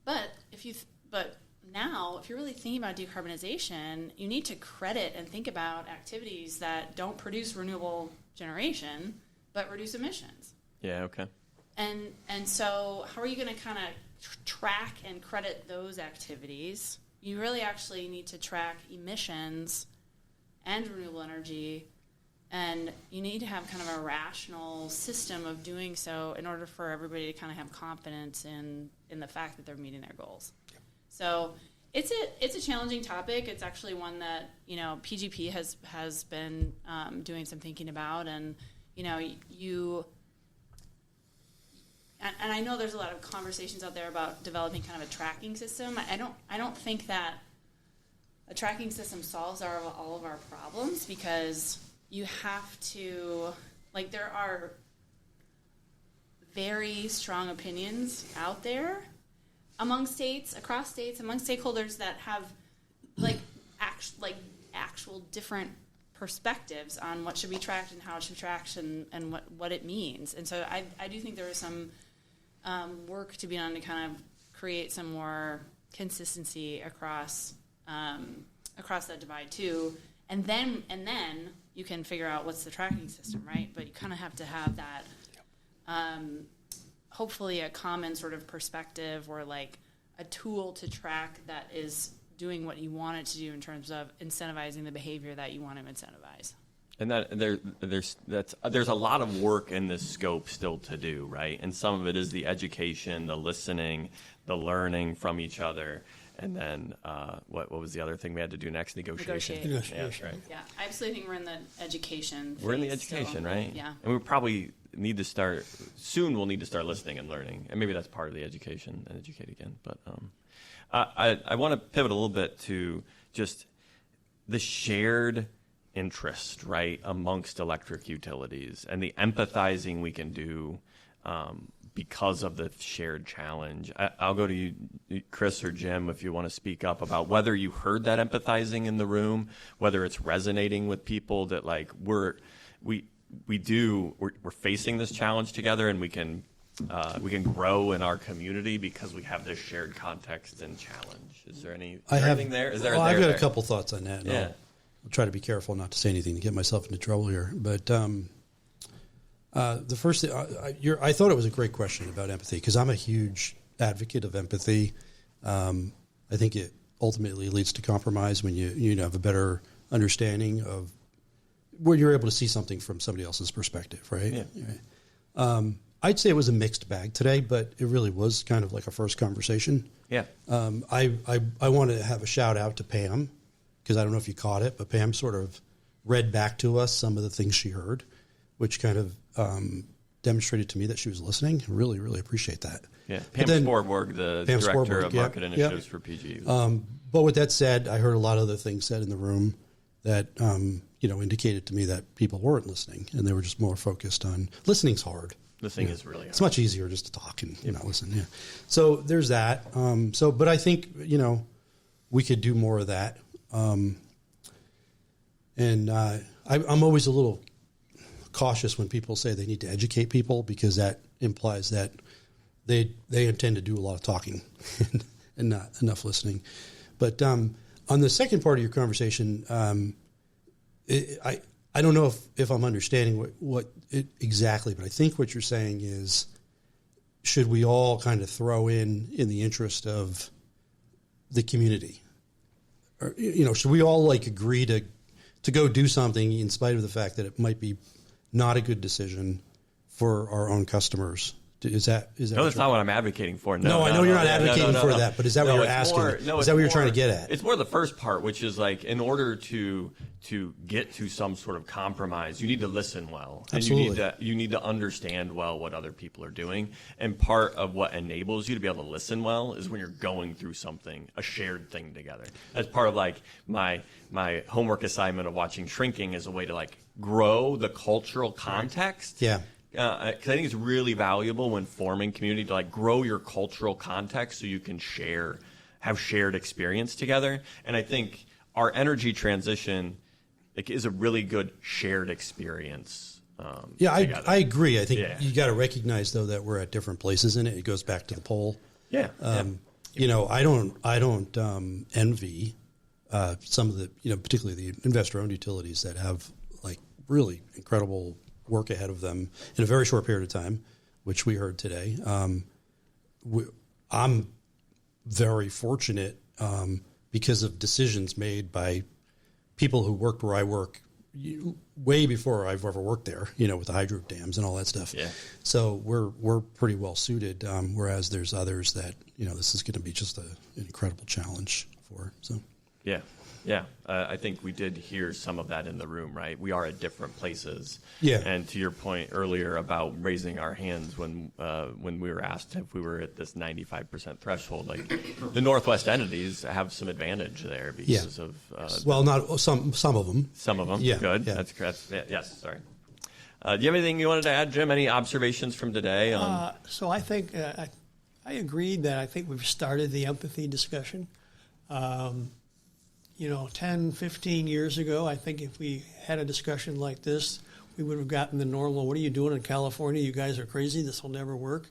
But now, if you're really thinking about decarbonization, you need to credit and think about activities that don't produce renewable generation, but reduce emissions. Yeah, okay. And so how are you going to kind of track and credit those activities? You really actually need to track emissions and renewable energy, and you need to have kind of a rational system of doing so in order for everybody to kind of have confidence in the fact that they're meeting their goals. Yep. So it's a challenging topic. It's actually one that PGP has been doing some thinking about, and and I know there's a lot of conversations out there about developing kind of a tracking system. I don't think that a tracking system solves all of our problems, because you have to, there are very strong opinions out there among states, across states, among stakeholders that have actual different perspectives on what should be tracked and how it should be tracked and what it means. And so I do think there is some work to be done to kind of create some more consistency across that divide too. And then you can figure out what's the tracking system, right? But you kind of have to have that, hopefully a common sort of perspective or a tool to track that is doing what you want it to do in terms of incentivizing the behavior that you want to incentivize. And there's a lot of work in this scope still to do, right? And some of it is the education, the listening, the learning from each other. And then what was the other thing we had to do next? Negotiation. Negotiate. Yeah, that's right. Yeah, I absolutely think we're in the education phase. We're in the education, right? Yeah. And we probably need to start, soon we'll need to start listening and learning. And maybe that's part of the education, and educate again. But I want to pivot a little bit to just the shared interest, right, amongst electric utilities and the empathizing we can do because of the shared challenge. I'll go to you, Chris or Jim, if you want to speak up about whether you heard that empathizing in the room, whether it's resonating with people that we're facing this challenge together, and we can grow in our community because we have this shared context and challenge. Is there anything there? Is there? I've got a couple thoughts on that. Yeah. I'll try to be careful not to say anything to get myself into trouble here. But the first thing, I thought it was a great question about empathy, because I'm a huge advocate of empathy. I think it ultimately leads to compromise when you have a better understanding of where you're able to see something from somebody else's perspective, right? Yeah. I'd say it was a mixed bag today, but it really was kind of like a first conversation. Yeah. I want to have a shout out to Pam, because I don't know if you caught it, but Pam sort of read back to us some of the things she heard, which kind of demonstrated to me that she was listening. Really, really appreciate that. Yeah. Pam Sporborg, the Director of Market Initiatives for PG. But with that said, I heard a lot of other things said in the room that indicated to me that people weren't listening, and they were just more focused on listening's hard. Listening is really hard. It's much easier just to talk and not listen. Yeah. So there's that. But I think we could do more of that. I'm always a little cautious when people say they need to educate people, because that implies that they intend to do a lot of talking and not enough listening. But on the second part of your conversation, I don't know if I'm understanding what exactly, but I think what you're saying is, should we all kind of throw in the interest of the community? Or, should we all agree to go do something in spite of the fact that it might be not a good decision for our own customers? Is that No, that's not what I'm advocating for. No, I know you're not advocating for that, but is that what you're asking? Is that what you're trying to get at? It's more the first part, which is in order to get to some sort of compromise, you need to listen well. Absolutely. And you need to understand well what other people are doing. And part of what enables you to be able to listen well is when you're going through something, a shared thing together. That's part of my homework assignment of watching Shrinking as a way to grow the cultural context. Yeah. Because I think it's really valuable when forming community to grow your cultural context so you can have shared experience together. And I think our energy transition is a really good shared experience. I agree. I think you got to recognize though that we're at different places in it. It goes back to the poll. Yeah. I don't envy some of the particularly the investor-owned utilities that have really incredible work ahead of them in a very short period of time, which we heard today. I'm very fortunate because of decisions made by people who worked where I work way before I've ever worked there, with the hydro dams and all that stuff. Yeah. So we're pretty well suited, whereas there's others that, this is going to be just an incredible challenge for. So. Yeah. Yeah, I think we did hear some of that in the room, right? We are at different places. Yeah. And to your point earlier about raising our hands when we were asked if we were at this 95% threshold, the Northwest entities have some advantage there because of. Not some of them. Some of them. Yeah. Good. Yeah. That's correct. Yes. Sorry. Do you have anything you wanted to add, Jim? Any observations from today? So I think I agreed that I think we've started the empathy discussion. 10, 15 years ago, I think if we had a discussion like this, we would have gotten the normal, what are you doing in California? You guys are crazy. This will never work.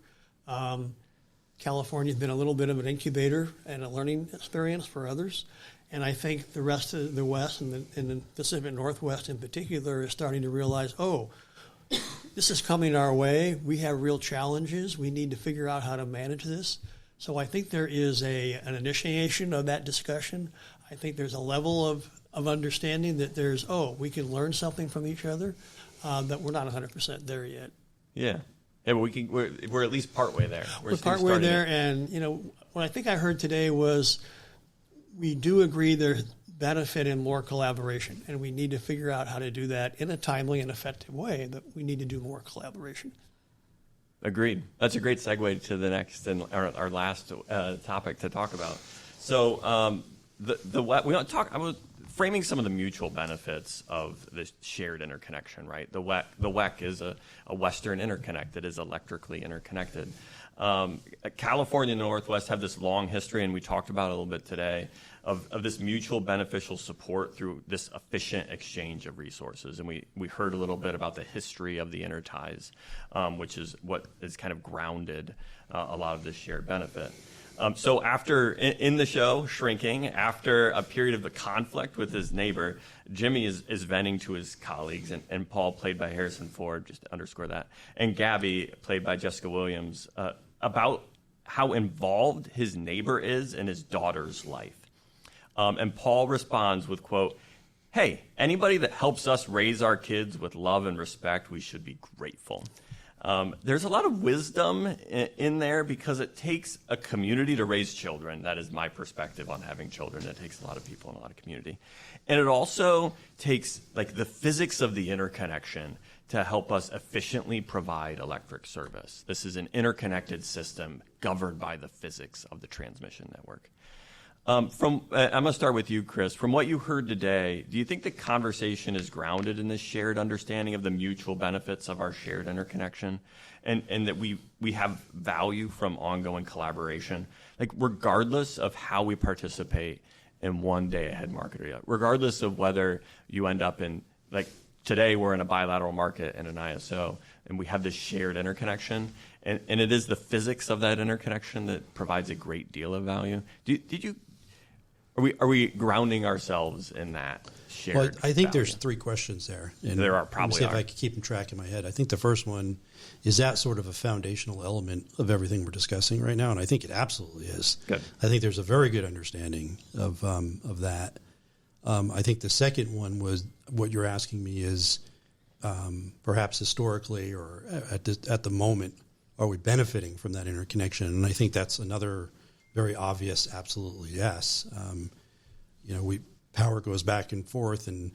California has been a little bit of an incubator and a learning experience for others. And I think the rest of the West and the Pacific Northwest in particular is starting to realize, this is coming our way. We have real challenges. We need to figure out how to manage this. So I think there is an initiation of that discussion. I think there's a level of understanding that we can learn something from each other, that we're not 100% there yet. Yeah. Yeah, but we're at least partway there. We're partway there, and what I think I heard today was we do agree there's benefit in more collaboration, and we need to figure out how to do that in a timely and effective way, that we need to do more collaboration. Agreed. That's a great segue to the next and our last topic to talk about. So we want to talk. I was framing some of the mutual benefits of this shared interconnection. Right. The WECC is a Western interconnect that is electrically interconnected. California and the Northwest have this long history, and we talked about it a little bit today, of this mutual beneficial support through this efficient exchange of resources. And we heard a little bit about the history of the interties, which is what is kind of grounded a lot of this shared benefit. So after, in the show, Shrinking, after a period of a conflict with his neighbor, Jimmy is venting to his colleagues, and Paul, played by Harrison Ford, just to underscore that, and Gaby, played by Jessica Williams, about how involved his neighbor is in his daughter's life. And Paul responds with, quote, "Hey, anybody that helps us raise our kids with love and respect, we should be grateful." There's a lot of wisdom in there because it takes a community to raise children. That is my perspective on having children. It takes a lot of people and a lot of community. And it also takes like the physics of the interconnection to help us efficiently provide electric service. This is an interconnected system governed by the physics of the transmission network. I'm going to start with you, Chris. From what you heard today, do you think the conversation is grounded in this shared understanding of the mutual benefits of our shared interconnection and that we have value from ongoing collaboration, like regardless of how we participate in one day ahead market or regardless of whether you end up in, like today we're in a bilateral market and an ISO, and we have this shared interconnection, and it is the physics of that interconnection that provides a great deal of value. Are we grounding ourselves in that shared Well, I think value? there's three questions there. And There are, let me probably see if are. I can keep them track in my head. I think the first one is that sort of a foundational element of everything we're discussing right now, and I think it absolutely is. Good. I think there's a very good understanding of that. I think the second one was what you're asking me is perhaps historically or at the moment, are we benefiting from that interconnection? And I think that's another very obvious, absolutely yes. Power goes back and forth, and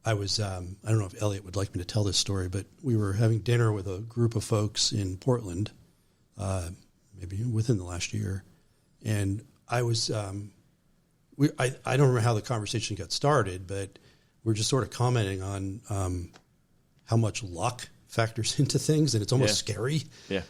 I was, I don't know if Elliot would like me to tell this story, but we were having dinner with a group of folks in Portland, maybe within the last year, and I was, I don't remember how the conversation got started, but we're just sort of commenting on how much luck factors into things, and it's almost scary. Yeah.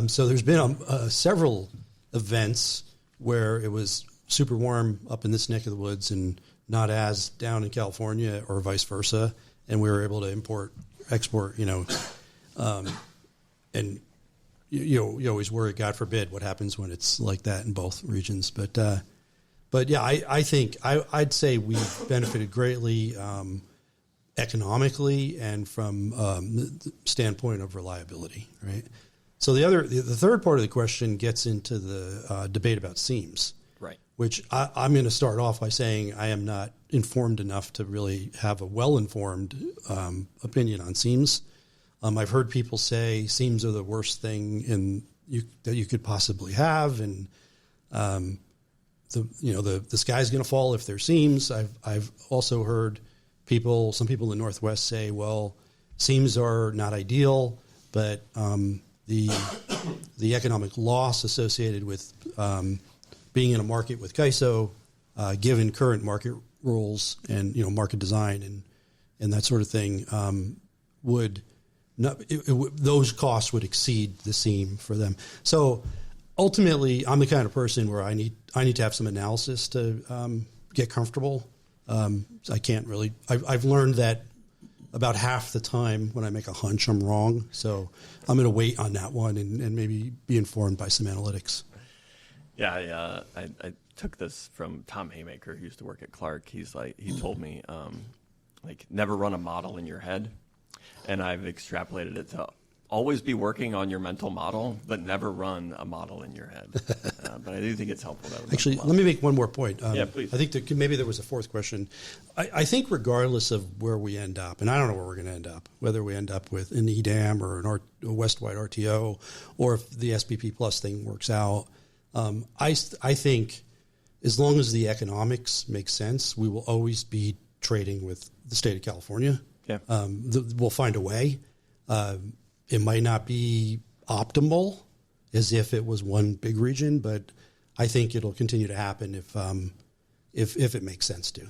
So there's been several events where it was super warm up in this neck of the woods and not as down in California or vice versa, and we were able to export, and you always worry, God forbid, what happens when it's like that in both regions. But yeah, I think I'd say we've benefited greatly economically and from the standpoint of reliability, right? So the third part of the question gets into the debate about seams, Right. which I'm going to start off by saying I am not informed enough to really have a well-informed opinion on seams. I've heard people say seams are the worst thing that you could possibly have, and the sky's going to fall if there's seams. I've also heard some people in the Northwest say, well, seams are not ideal, but the economic loss associated with being in a market with CAISO, given current market rules and market design and that sort of thing, those costs would exceed the seam for them. So ultimately, I'm the kind of person where I need to have some analysis to get comfortable. I can't really. I've learned that about half the time when I make a hunch, I'm wrong. So I'm going to wait on that one and maybe be informed by some analytics. Yeah, I took this from Tom Haymaker, who used to work at Clark. He told me, never run a model in your head. And I've extrapolated it to always be working on your mental model, but never run a model in your head. But I do think it's helpful. Actually, let me make one more point. Yeah, please. I think maybe there was a fourth question. I think regardless of where we end up, and I don't know where we're going to end up, whether we end up with an EDAM or a West-wide RTO, or if the SPP Plus thing works out, I think as long as the economics make sense, we will always be trading with the state of California. Yeah. We'll find a way. It might not be optimal as if it was one big region, but I think it'll continue to happen if it makes sense to,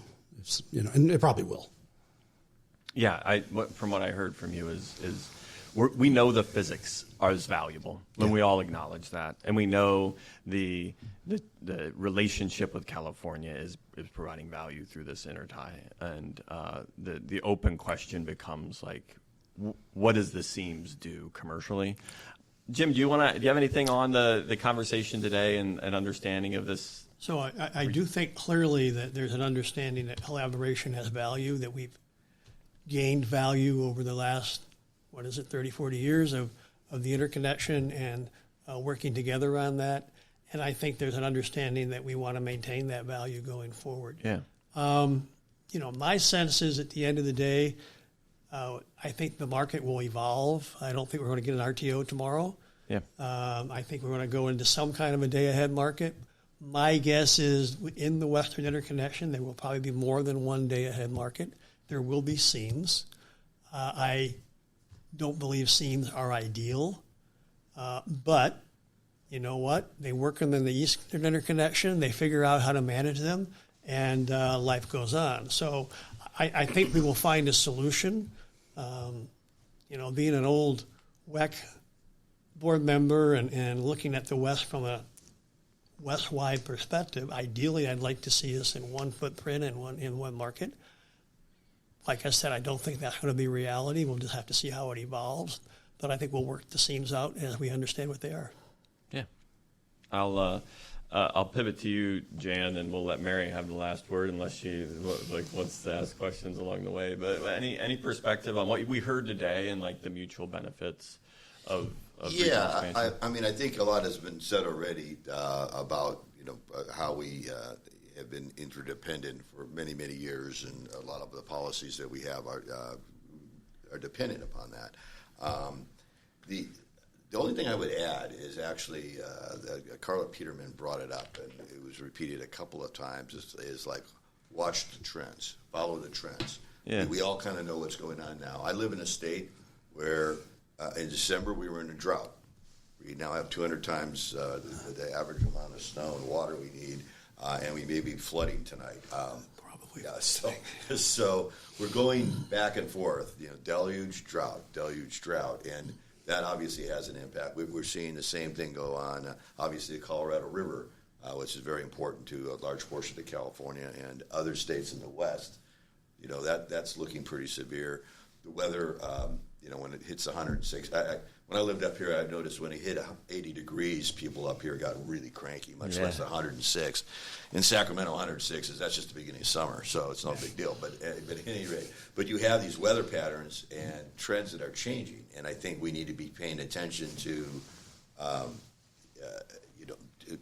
and it probably will. Yeah, from what I heard from you is we know the physics is valuable, and we all acknowledge that, and we know the relationship with California is providing value through this intertie, and the open question becomes like, what does the seams do commercially? Jim, do you have anything on the conversation today and understanding of this? So I do think clearly that there's an understanding that collaboration has value, that we've gained value over the last, 30, 40 years of the interconnection and working together on that. And I think there's an understanding that we want to maintain that value going forward. Yeah. My sense is at the end of the day, I think the market will evolve. I don't think we're going to get an RTO tomorrow. Yeah. I think we're going to go into some kind of a day-ahead market. My guess is in the Western Interconnection, there will probably be more than one day-ahead market. There will be seams. I don't believe seams are ideal, but you know what? They work in the Eastern Interconnection. They figure out how to manage them, and life goes on. So I think we will find a solution. Being an old WEC board member and looking at the West from a West-wide perspective, ideally I'd like to see us in one footprint and in one market. Like I said, I don't think that's going to be reality. We'll just have to see how it evolves. But I think we'll work the seams out as we understand what they are. Yeah. I'll pivot to you, Jan, and we'll let Mary have the last word unless she wants to ask questions along the way. But any perspective on what we heard today and the mutual benefits of regional expansion? I think a lot has been said already about how we have been interdependent for many, many years, and a lot of the policies that we have are dependent upon that. The only thing I would add is actually Carla Peterman brought it up, and it was repeated a couple of times, is watch the trends, follow the trends. Yeah. We all kind of know what's going on now. I live in a state where in December we were in a drought. We now have 200 times the average amount of snow and water we need, and we may be flooding tonight. Probably. Yeah, so we're going back and forth, deluge, drought, and that obviously has an impact. We're seeing the same thing go on. Obviously, the Colorado River, which is very important to a large portion of California and other states in the West, that's looking pretty severe. The weather, when it hits 106. When I lived up here, I noticed when it hit 80 degrees, people up here got really cranky, much less 106. In Sacramento, 106 that's just the beginning of summer, so it's no big deal. But at any rate, you have these weather patterns and trends that are changing, and I think we need to be paying attention to,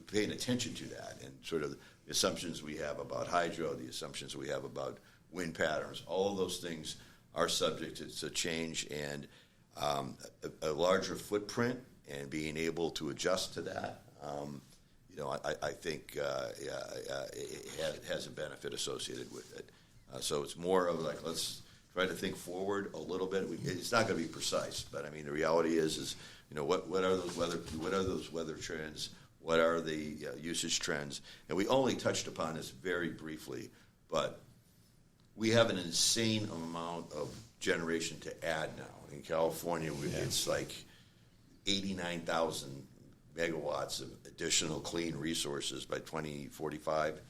paying attention to that, and sort of the assumptions we have about hydro, the assumptions we have about wind patterns. All of those things are subject to change, and a larger footprint and being able to adjust to that, I think it has a benefit associated with it. So it's more of let's try to think forward a little bit. It's not going to be precise, but the reality is what are those weather trends? What are the usage trends? And we only touched upon this very briefly, but we have an insane amount of generation to add now. In California, it's 89,000 megawatts of additional clean resources by 2045.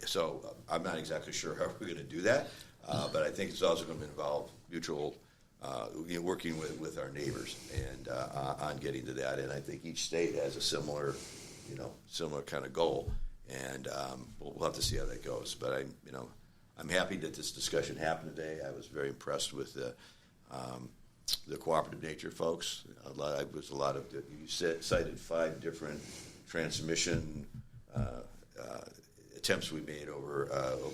So I'm not exactly sure how we're going to do that, but I think it's also going to involve mutual working with our neighbors and on getting to that. And I think each state has a similar kind of goal, and we'll have to see how that goes. But I'm happy that this discussion happened today. I was very impressed with the cooperative nature folks. You cited 5 different transmission attempts we made over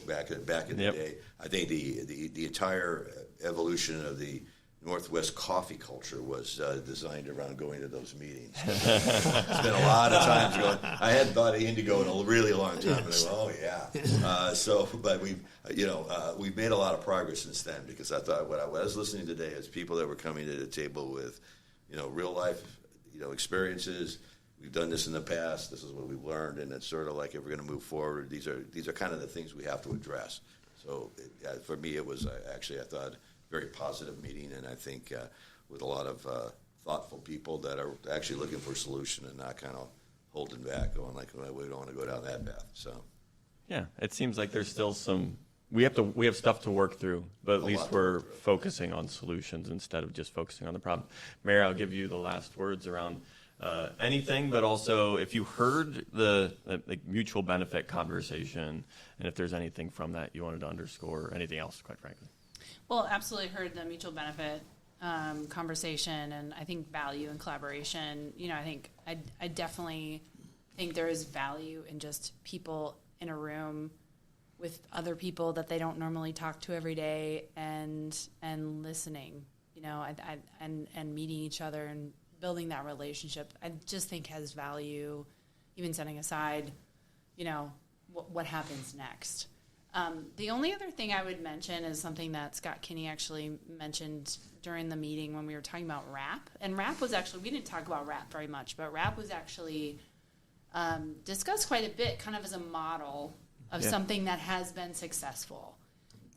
back in the day. I think the entire evolution of the Northwest coffee culture was designed around going to those meetings. Spent a lot of time going. I hadn't thought of indigo in a really long time, and I went, oh yeah. But we've made a lot of progress since then, because I thought what I was listening today is people that were coming to the table with, real life, experiences. We've done this in the past. This is what we've learned, and it's sort of like if we're going to move forward, these are kind of the things we have to address. So for me, it was I thought very positive meeting, and I think with a lot of thoughtful people that are actually looking for a solution and not kind of holding back, going we don't want to go down that path. So, yeah, it seems like there's still some we have stuff to work through, but at least lot to we're work through. focusing on solutions instead of just focusing on the problem. Mary, I'll give you the last words around anything, but also if you heard the mutual benefit conversation, and if there's anything from that you wanted to underscore, or anything else, quite frankly. Well, absolutely heard the mutual benefit conversation, and I think value and collaboration. I definitely think there is value in just people in a room with other people that they don't normally talk to every day, and listening, and meeting each other and building that relationship. I just think has value, even setting aside, what happens next. The only other thing I would mention is something that Scott Kinney actually mentioned during the meeting when we were talking about RAP. And RAP was actually, we didn't talk about RAP very much, but RAP was actually discussed quite a bit, kind of as a model of something that has been successful.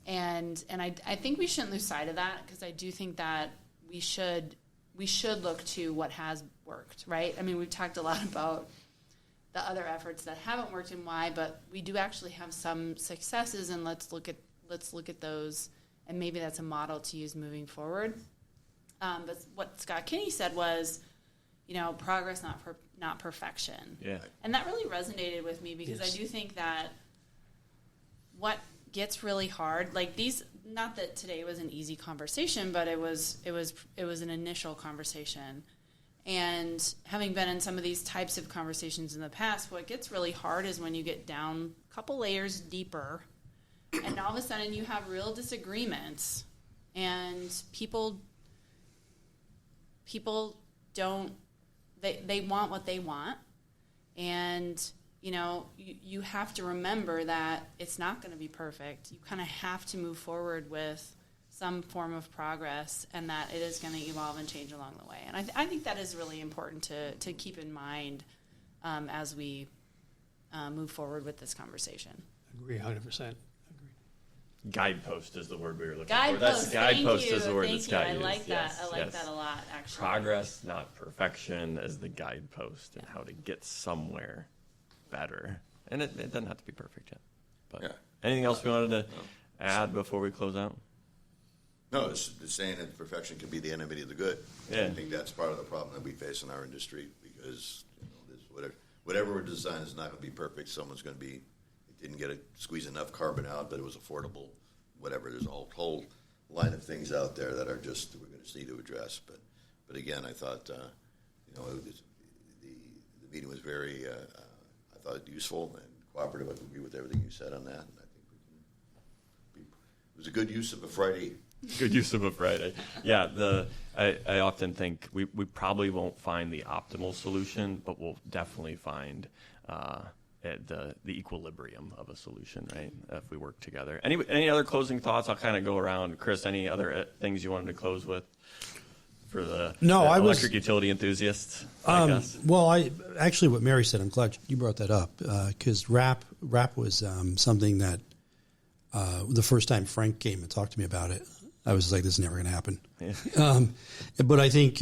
And I think we shouldn't lose sight of that, because I do think that we should look to what has worked, right? I mean, we've talked a lot about the other efforts that haven't worked and why, but we do actually have some successes, and let's look at those, and maybe that's a model to use moving forward. But what Scott Kinney said was, progress, not perfection. Yeah. And that really resonated with me, because I do think that what gets really hard, like these, not that today was an easy conversation, but it was an initial conversation. And having been in some of these types of conversations in the past, what gets really hard is when you get down a couple layers deeper, and all of a sudden you have real disagreements, and people don't, they want what they want, and you have to remember that it's not going to be perfect. You kind of have to move forward with some form of progress, and that it is going to evolve and change along the way. And I think that is really important to keep in mind as we move forward with this conversation. Agree 100%. Guidepost is the word we were looking for. Guidepost, Guidepost thank is the word you. that's got I used. like that. Yes, I like yes. that a lot, actually. Progress, not perfection, as the guidepost, and how to get somewhere better. And it doesn't have to be perfect yet. But anything else we wanted to add before we close out? No, it's saying that perfection can be the enemy of the good. Yeah. I think that's part of the problem that we face in our industry, because whatever we're designing is not going to be perfect. Someone's going to be, it didn't squeeze enough carbon out, but it was affordable. Whatever, there's a whole line of things out there that are just we're going to need to address. But again, I thought the meeting was very I thought useful and cooperative. I agree with everything you said on that, and I think it was a good use of a Friday. Good use of a Friday. Yeah, I often think we probably won't find the optimal solution, but we'll definitely find the equilibrium of a solution, right? If we work together. Any other closing thoughts? I'll kind of go around. Chris, any other things you wanted to close with for the electric utility enthusiasts? I guess. Well, what Mary said, I'm glad you brought that up, because RAP was something that the first time Frank came and talked to me about it, I was like, this is never going to happen. Yeah. But I think,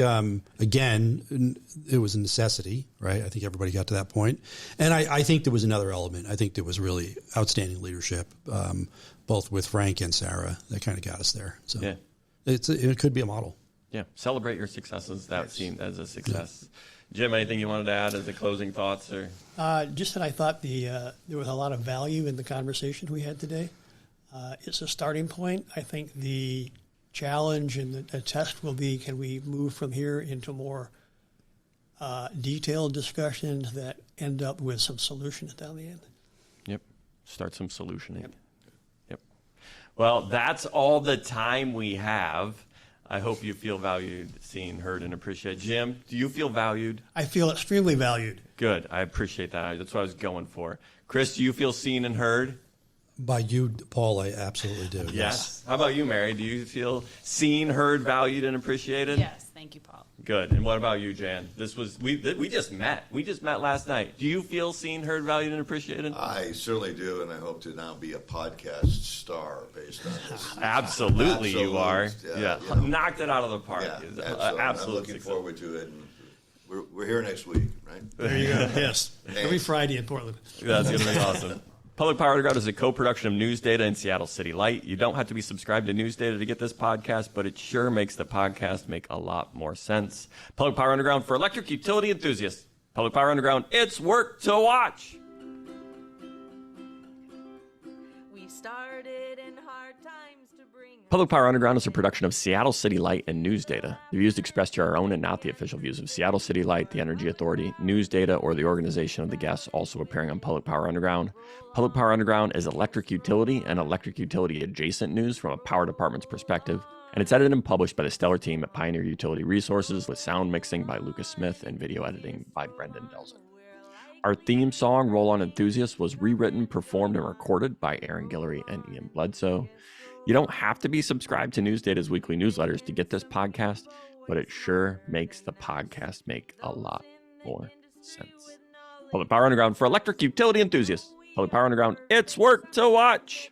again, it was a necessity, right? I think everybody got to that point. And I think there was another element. I think there was really outstanding leadership, both with Frank and Sarah, that kind of got us there. So it could be a model. Yeah, celebrate your successes. That seemed as a success. Jim, anything you wanted to add as the closing thoughts? Or Just that I thought there was a lot of value in the conversation we had today. It's a starting point. I think the challenge and the test will be, can we move from here into more detailed discussions that end up with some solutions down the end? Yep. Start some solutioning. Yep. Well, that's all the time we have. I hope you feel valued, seen, heard, and appreciated. Jim, do you feel valued? I feel extremely valued. Good. I appreciate that. That's what I was going for. Chris, do you feel seen and heard? By you, Paul, I absolutely do. Yes. How about you, Mary? Do you feel seen, heard, valued, and appreciated? Yes. Thank you, Paul. Good. And what about you, Jan? We just met. We just met last night. Do you feel seen, heard, valued, and appreciated? I certainly do, and I hope to now be a podcast star based on this. Absolutely, you are. Yeah. Knocked it out of the park. Yeah, Absolutely. I'm looking forward to it. And we're here next week, right? There you go. Yes. Every Friday in Portland. That's going to be awesome. Public Power Underground is a co-production of News Data and Seattle City Light. You don't have to be subscribed to News Data to get this podcast, but it sure makes the podcast make a lot more sense. Public Power Underground for electric utility enthusiasts. Public Power Underground, it's work to watch. We started in hard times to bring Public Power Underground is a production of Seattle City Light and News Data. The views expressed here are our own and not the official views of Seattle City Light, the Energy Authority, News Data, or the organization of the guests also appearing on Public Power Underground. Public Power Underground is electric utility and electric utility adjacent news from a power department's perspective, and it's edited and published by the stellar team at Pioneer Utility Resources with sound mixing by Lucas Smith and video editing by Brendan Delzin. Our theme song, Roll On Enthusiast, was rewritten, performed, and recorded by Aaron Guillory and Ian Bledsoe. You don't have to be subscribed to News Data's weekly newsletters to get this podcast, but it sure makes the podcast make a lot more sense. Public Power Underground for electric utility enthusiasts. Public Power Underground, it's work to watch.